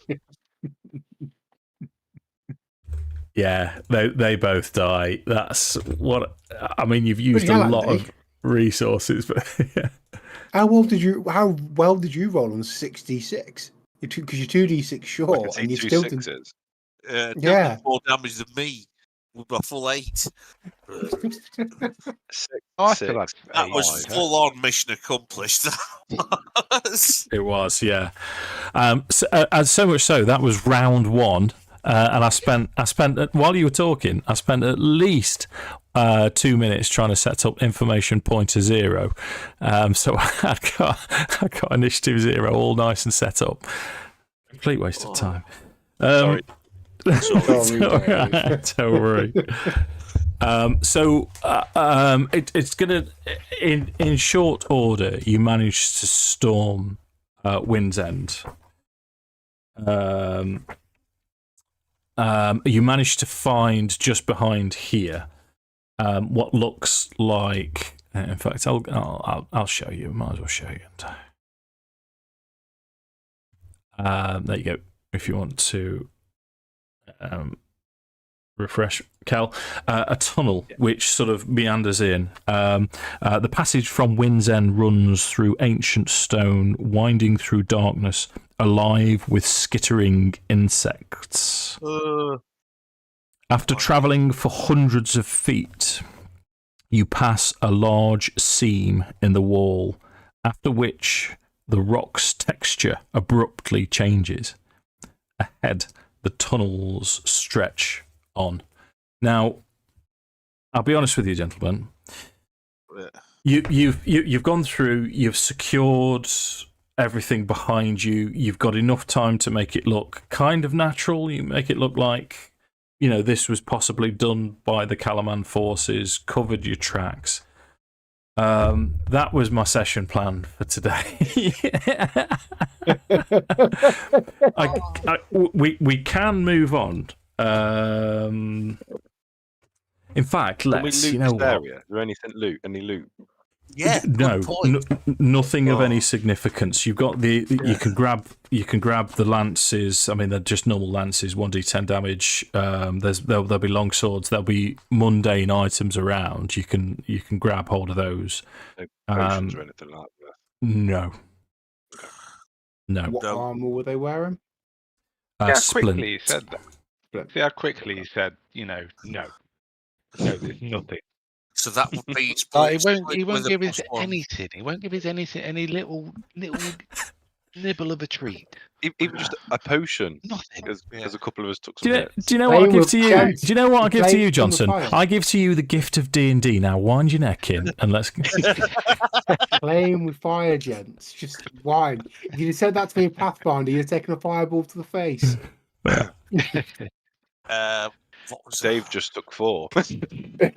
Yeah, they both die. That's what I mean. You've used a lot of resources, but yeah. How well did you roll on 66? Because you're 2d6 short, and you still did. Yeah, more damage than me with my full 8. That was full on mission accomplished. It was, yeah. So much so that was round 1. And I spent while you were talking, I spent at least 2 minutes trying to set up information pointer 0. So I got initiative 0 all nice and set up. Complete waste of time. Sorry. Don't worry. It's gonna in short order. You managed to storm Wind's End. You managed to find just behind here what looks like. In fact, I'll show you. Might as well show you. There you go. If you want to refresh, Cal, a tunnel which sort of meanders in. The passage from Wind's End runs through ancient stone, winding through darkness, alive with skittering insects. After travelling for hundreds of feet, you pass a large seam in the wall, after which the rock's texture abruptly changes. Ahead, the tunnels stretch on. Now, I'll be honest with you, gentlemen. You've gone through. You've secured everything behind you. You've got enough time to make it look kind of natural. You make it look like, this was possibly done by the Calaman forces. Covered your tracks. That was my session plan for today. We can move on. In fact, let's. Can we loot this area? Is there any loot? Yeah. No, nothing of any significance. You've got you can grab the lances. I mean, they're just normal lances, 1d10 damage. There'll be long swords. There'll be mundane items around. You can grab hold of those. No potions or anything like that. No. What armor were they wearing? Quickly he said that. See how quickly he said, no, there's nothing. So that would be. He won't give us anything. He won't give us anything. Any little nibble of a treat. Even just a potion. Nothing. Because a couple of us took some. Do you know what I give to you? Do you know what I give to you, Johnson? I give to you the gift of D&D. Now wind your neck in and let's. Playing with fire, gents. Just wind. If you'd said that to me in Pathfinder, you'd have taken a fireball to the face. What was Dave that? just took 4. The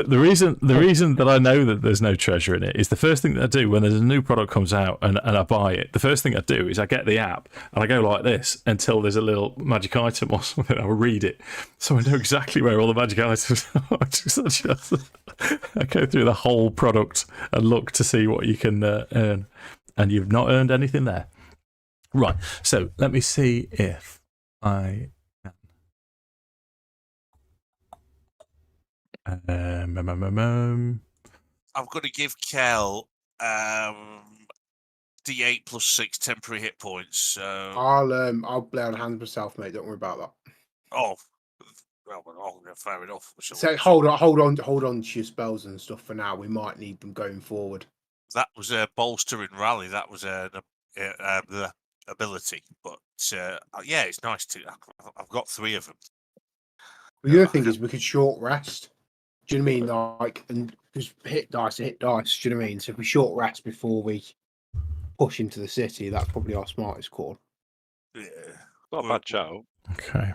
reason that I know that there's no treasure in it is the first thing that I do when there's a new product comes out and I buy it. The first thing I do is I get the app and I go like this until there's a little magic item or something. I'll read it, so I know exactly where all the magic items are. I go through the whole product and look to see what you can earn, and you've not earned anything there. Right. So let me see if I. I'm going to give Kel D8 plus 6 temporary hit points. So I'll lay on hands myself, mate. Don't worry about that. well, fair enough. So hold on to your spells and stuff for now. We might need them going forward. That was a bolstering rally. That was the ability, but yeah, it's nice to. I've got 3 of them. The other thing is we could short rest. Do you know what I mean? Like, and just hit dice. Do you know what I mean? So if we short rest before we push into the city, that's probably our smartest call. Yeah, Not a bad shout. Okay.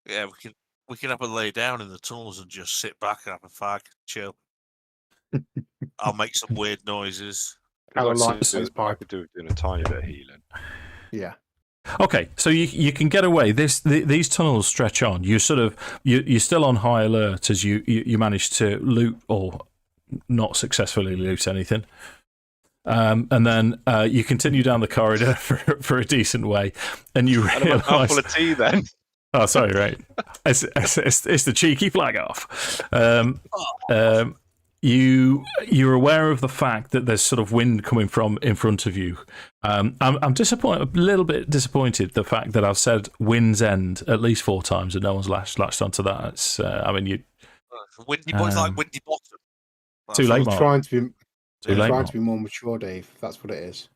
Yeah, we can have a lay down in the tunnels and just sit back and have a fag, chill. I'll make some weird noises. I would like to those pipe. doing a tiny bit of healing. Yeah. Okay, so you can get away. These tunnels stretch on. You're still on high alert as you manage to loot or not successfully loot anything, and then you continue down the corridor for a decent way, and you realise. Full of tea then. Oh, sorry, right. It's the cheeky flag off. You're aware of the fact that there's sort of wind coming from in front of you. I'm disappointed, a little bit disappointed, the fact that I've said Wind's End at least 4 times and no one's latched onto that. It's, windy boys like Windy Bottom. Too late, Mark. Trying Too late, to Mark. be more mature, Dave. That's what it is.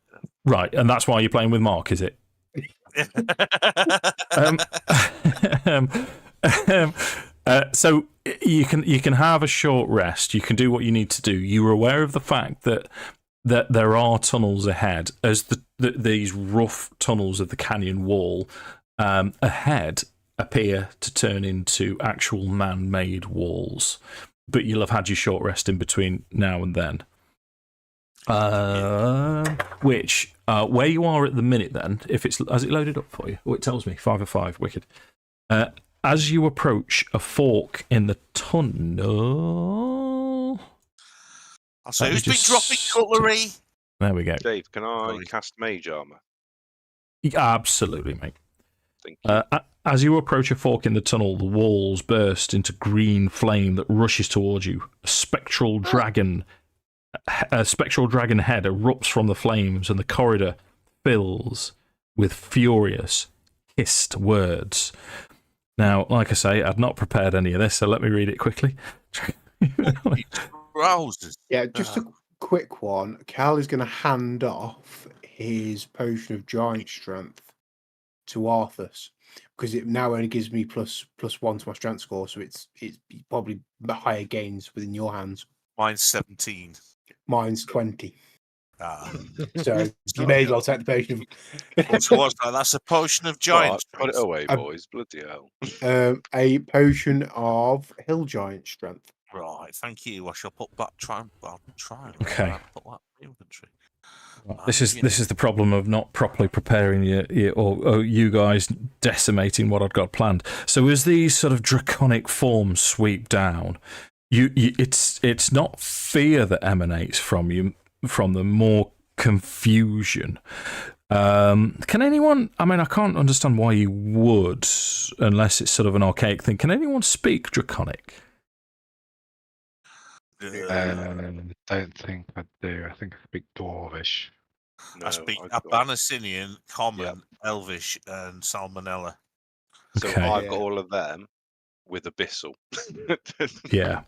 Right, and that's why you're playing with Mark, is it? So you can have a short rest. You can do what you need to do. You're aware of the fact that there are tunnels ahead, as these rough tunnels of the canyon wall ahead appear to turn into actual man-made walls. But you'll have had your short rest in between now and then. Which where you are at the minute, then, if it's has it loaded up for you? Oh, it tells me 5 of 5. Wicked. As you approach a fork in the tunnel, So who's been dropping cutlery? There we go. Dave, can I cast Mage Armor? Absolutely, mate. Thank you. As you approach a fork in the tunnel, the walls burst into green flame that rushes towards you. A spectral dragon head erupts from the flames, and the corridor fills with furious, hissed words. Now, like I say, I've not prepared any of this, so let me read it quickly. Yeah, just a quick one. Cal is going to hand off his potion of giant strength to Arthas, because it now only gives me plus 1 to my strength score, so it's probably higher gains within your hands. Mine's 17. Mine's 20. So you may as well take the potion of... What's that? That's a potion of giant strength. Put it away, boys. Bloody hell. A potion of hill giant strength. Right, thank you. I shall put that. I'll try. Okay. Put that in inventory. This is the problem of not properly preparing or you guys decimating what I'd got planned. So as these sort of draconic forms sweep down, it's not fear that emanates from them, more confusion. Can anyone? I mean, I can't understand why you would, unless it's sort of an archaic thing. Can anyone speak Draconic? Don't think I do. I think I speak Dwarvish. I speak Abanasinian, Common, Elvish, and Salmonella. So Okay. I've got all of them with Abyssal. Yeah.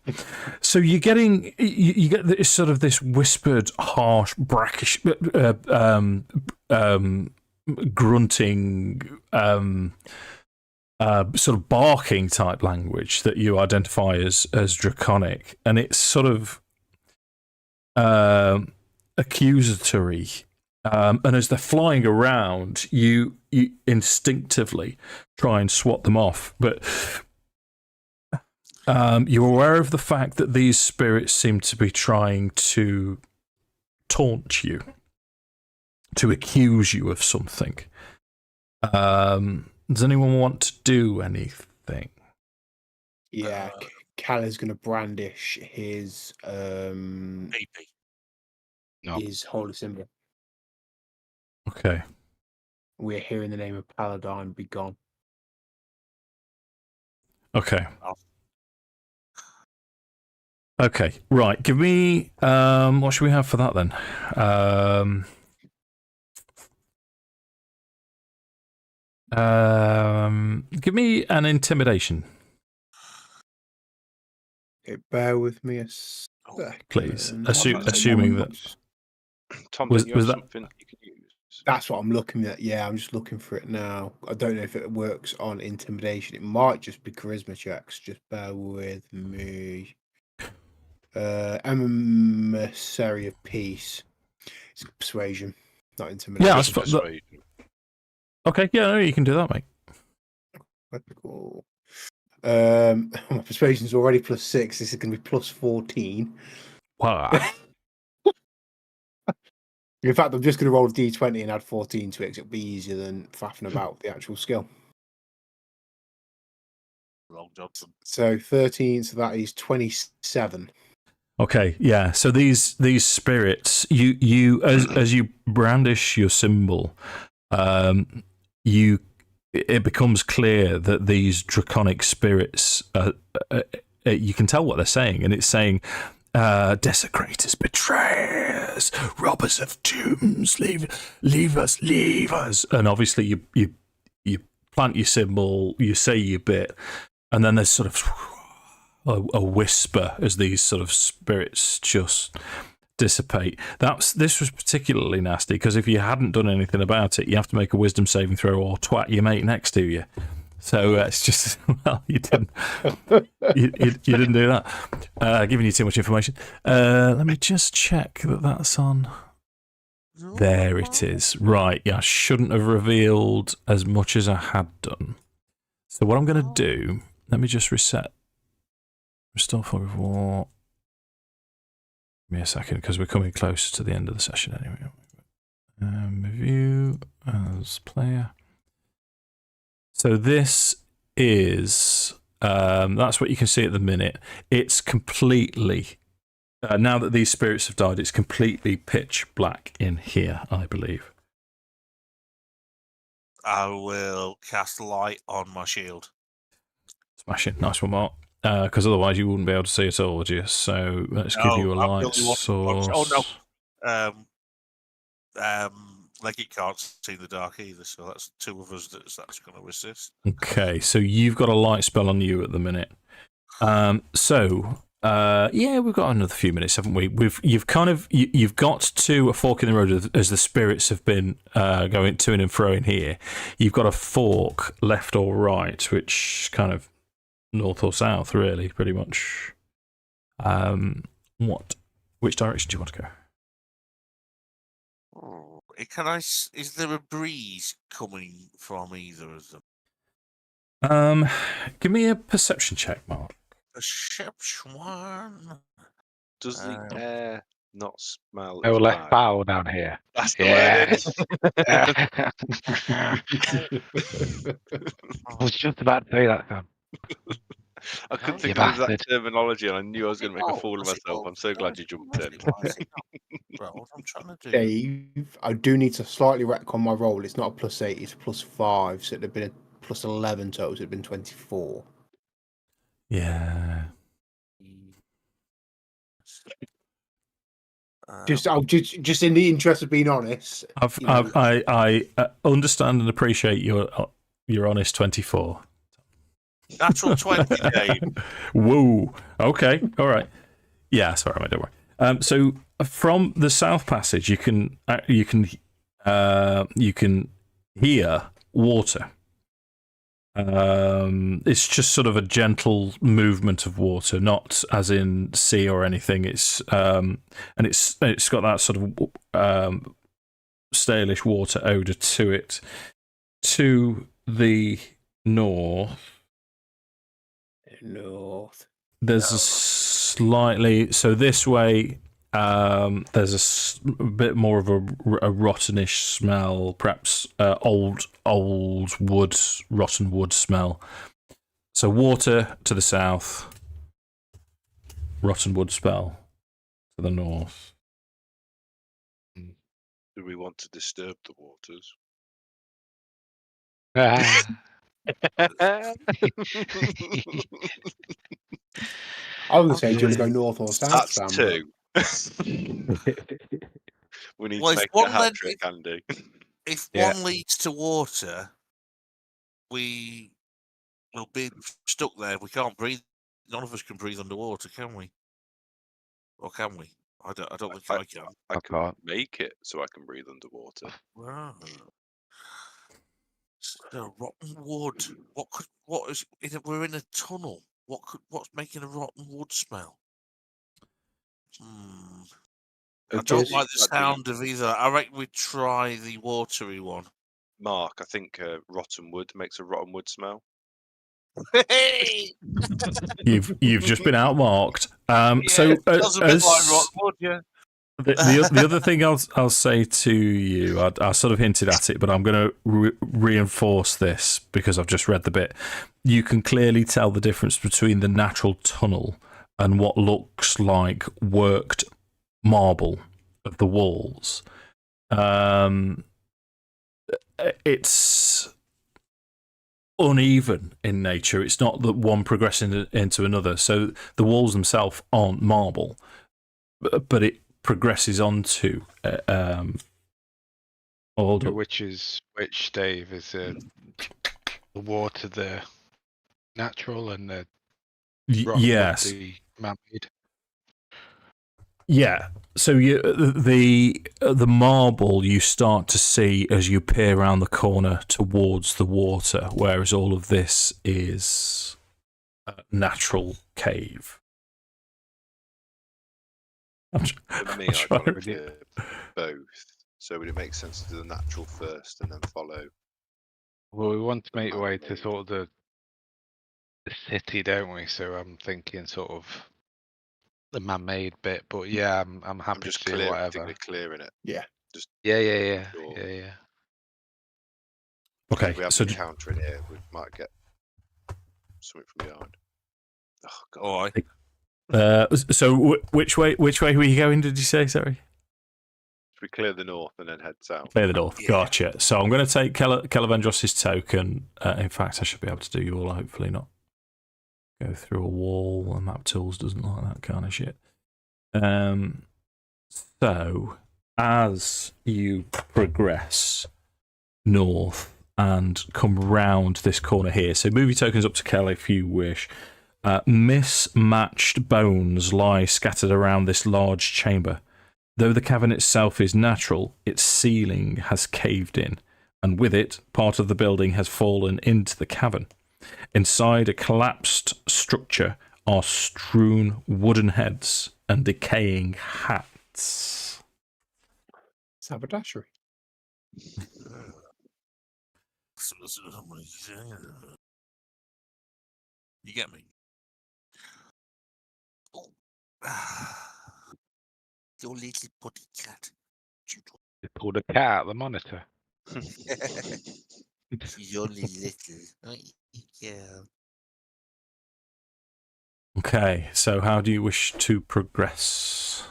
So you're getting you get this sort of this whispered, harsh, brackish, grunting, sort of barking type language that you identify as Draconic, and it's sort of accusatory. And as they're flying around, you instinctively try and swat them off, but You're aware of the fact that these spirits seem to be trying to taunt you, to accuse you of something. Does anyone want to do anything? Yeah, Cal is going to brandish his AP. No. his holy symbol. Okay. We're here in the name of Paladin, be gone. Okay. Oh. Okay. Right. Give me. What should we have for that then? Give me an intimidation, Okay, bear with me a Oh, sec. please. That's Assuming that. Tom, Was- don't you was have that- something you can use? That's what I'm looking at. Yeah, I'm just looking for it now. I don't know if it works on intimidation. It might just be charisma checks. Just bear with me. Emissary of Peace. It's persuasion, not intimidation. Yeah, Just that's persuasion. Okay. Yeah. No, you can do that, mate. Cool. My persuasion's already +6. This is going to be +14. Wow. In fact, I'm just going to roll a d20 and add 14 to it. 'Cause it'll be easier than faffing about with the actual skill. Wrong Johnson. So 13, so that is 27. Okay, yeah. So these spirits, you as you brandish your symbol, it becomes clear that these draconic spirits, you can tell what they're saying, and it's saying, desecrators, betrayers, robbers of tombs, leave us. And obviously you plant your symbol, you say your bit, and then there's sort of a whisper as these sort of spirits just dissipate. This was particularly nasty because if you hadn't done anything about it, you have to make a wisdom saving throw or twat your mate next to you. So it's just, well, you didn't you didn't do that. Giving you too much information. Let me just check that that's on. There it is. Right, yeah, I shouldn't have revealed as much as I had done. So what I'm going to do, let me just reset. Restore fog of war. Give me a second because we're coming close to the end of the session anyway. Review as player. So this is, that's what you can see at the minute. It's completely, now that these spirits have died, it's completely pitch black in here, I believe. I will cast light on my shield. Smash it. Nice one, Mark. Because otherwise you wouldn't be able to see it all, would you? So let's give you a I'm the light only one- source. Oh no. Leggit can't see the dark either, so that's two of us that's going to assist. Okay, so you've got a light spell on you at the minute. Yeah, we've got another few minutes, haven't we? You've got to a fork in the road as the spirits have been going to and fro in here. You've got a fork left or right, which kind of north or south, really, pretty much. Which direction do you want to go? Is there a breeze coming from either of them? Give me a perception check, Mark. Perception. Does the air not smell? Oh, as less bad? foul down here. That's the word. I was just about to say that, Sam. I couldn't You think of that bastard. terminology, and I knew I was going to make a Oh, fool of what's it myself. called? I'm so glad you jumped in. Well, I'm trying to do. Dave, I do need to slightly retcon my roll. It's not a +8, it's a +5. So it'd have been a +11 total. So it'd have been 24. Yeah. Just in the interest of being honest. I understand and appreciate your honest 24. Natural 20, Dave. Whoa. Okay. All right. Yeah. Sorry, mate. Don't worry. So from the south passage, you can hear water. It's just sort of a gentle movement of water, not as in sea or anything. It's and it's got that sort of stalish water odor to it. To the north. North. there's a slightly so this way. There's a bit more of a rottenish smell, perhaps old wood, rotten wood smell. So water to the south, rotten wood smell to the north. Do we want to disturb the waters? I was going to say, do you want to go north or south? That's Sam? 2. We need Well, to if make a one hat led- trick, Andy. If Yeah. one leads to water, we will be stuck there. We can't breathe. None of us can breathe underwater, can we? Or can we? I don't think I can. I I can can't. make it so I can breathe underwater. Wow. So rotten wood. What is? We're in a tunnel. What's making a rotten wood smell? I don't Just- like the sound of either. I reckon we try the watery one. Mark, I think rotten wood makes a rotten wood smell. You've just been outmarked. So Smells a bit as- like rotten wood, yeah. the other thing I'll say to you, I sort of hinted at it, but I'm going to reinforce this because I've just read the bit. You can clearly tell the difference between the natural tunnel and what looks like worked marble of the walls. It's uneven in nature. It's not that one progressing into another. So the walls themselves aren't marble, but it progresses onto Which, Dave, is the water the natural and the rock wood yes, the man-made? yeah. So the marble you start to see as you peer around the corner towards the water, whereas all of this is a natural cave. For me, I'd want to do both. So would it make sense to do the natural first and then follow? Well, we want to make our way to sort of the city, don't we? So I'm thinking sort of the man-made bit, but yeah, I'm I'm happy just to do whatever. clearing it. Yeah. Sure. Okay, If we have so an encounter in here, we might get something from behind. Oh god. All right. so which way were you going? Did you say? Sorry. Should we clear the north and then head south? Clear the north. Yeah. Gotcha. So I'm going to take Kelevendros' token. In fact, I should be able to do you all. Hopefully not go through a wall. And map tools doesn't like that kind of shit. So as you progress north and come round this corner here, so move your tokens up to Kel if you wish. Mismatched bones lie scattered around this large chamber. Though the cavern itself is natural, its ceiling has caved in, and with it, part of the building has fallen into the cavern. Inside a collapsed structure are strewn wooden heads and decaying hats. Sabotatory. You get me? Your little potty cat. They pulled a cat out of the monitor. She's only little. Yeah. Okay, so how do you wish to progress?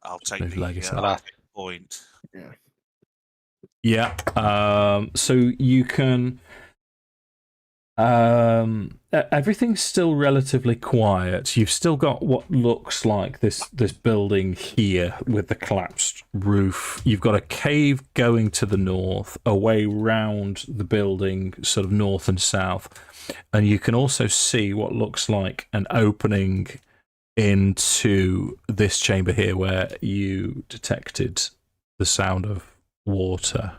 I'll take Move the Leggit up. point. Yeah. So you can. Everything's still relatively quiet. You've still got what looks like this building here with the collapsed roof. You've got a cave going to the north, away round the building, sort of north and south, and you can also see what looks like an opening into this chamber here, where you detected the sound of water.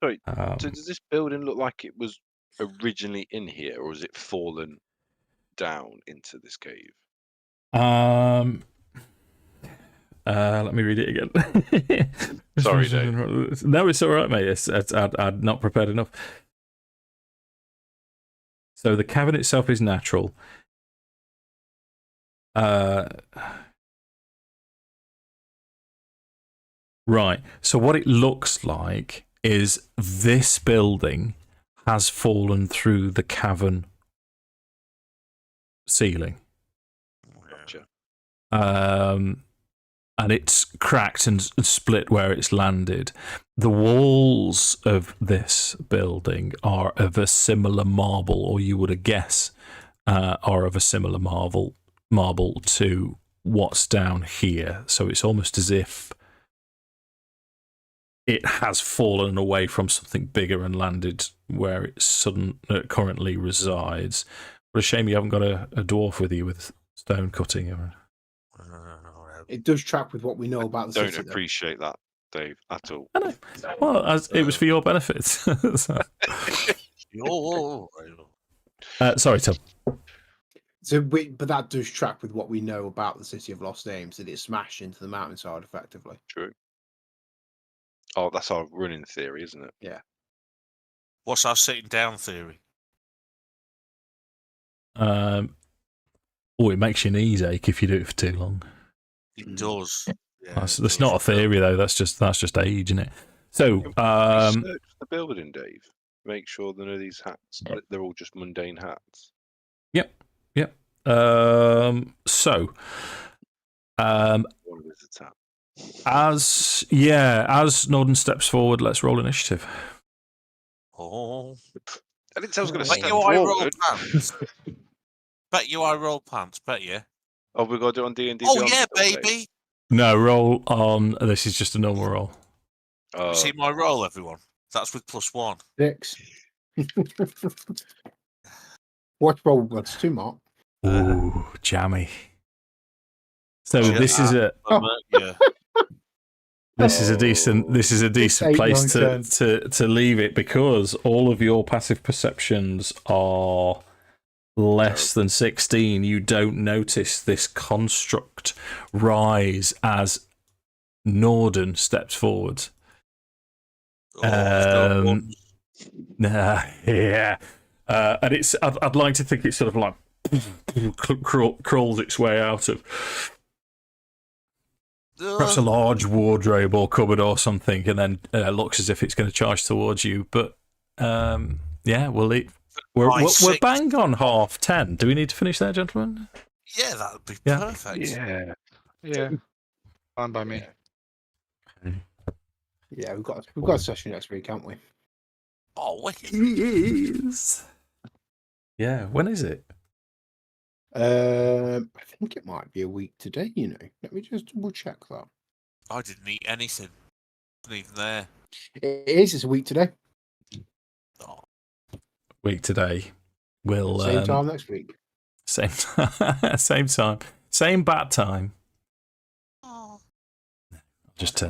Sorry, so does this building look like it was originally in here, or has it fallen down into this cave? Let me read it again. Sorry, Dave. No, it's all right, mate. I'd not prepared enough. So the cavern itself is natural. Right. So what it looks like is this building has fallen through the cavern ceiling. Gotcha. And it's cracked and split where it's landed. The walls of this building are of a similar marble, or you would guess are of a similar marble to what's down here. So it's almost as if it has fallen away from something bigger and landed where it currently resides. What a shame you haven't got a dwarf with you with stone cutting. It does track with what we know about the Don't city. appreciate that, Dave, at all. I know. Well, it was for your benefit. So. Sorry, Tom. So, but that does track with what we know about the City of Lost Names, that it smashed into the mountainside effectively. True. Oh, that's our running theory, isn't it? Yeah. What's our sitting down theory? It makes your knees ache if you do it for too long. It does. Yeah, That's not a theory though. That's just age, isn't it? So, Research the building, Dave. Make sure none of these hats, they're all just mundane hats. Yep. So, One is a tap. as Nordan steps forward, let's roll initiative. Oh. I didn't say I was going to Bet step you I roll forward. pants. Bet you I roll pants. Bet you. Oh, we've got to do it on D&D Oh Beyond yeah, still, Dave? baby. No, roll on. This is just a normal roll. Oh, See my roll, everyone. That's with +1. 6. Watch roll. That's 2, Mark. Ooh, jammy. So Shit, this is a Yeah. this is a decent 8, place 9, to leave it, because all of your passive perceptions are less than 16. You don't notice this construct rise as Nordan steps forward. Yeah. And it's I'd like to think it's sort of like crawls its way out of perhaps a large wardrobe or cupboard or something, and then looks as if it's going to charge towards you. But yeah, we're bang on 10:30. Do we need to finish there, gentlemen? Yeah, that would be Yeah. perfect. Yeah. Fine by me. Yeah, we've got a session next week, haven't we? Oh, wicked. Yes. Yeah. When is it? I think it might be a week today. Let me just double check that. I didn't eat anything. Wasn't even there. It is. It's a week today. Oh. Week today. We'll Same time next week. Same time. Same time. Same bat time. Oh. Just turn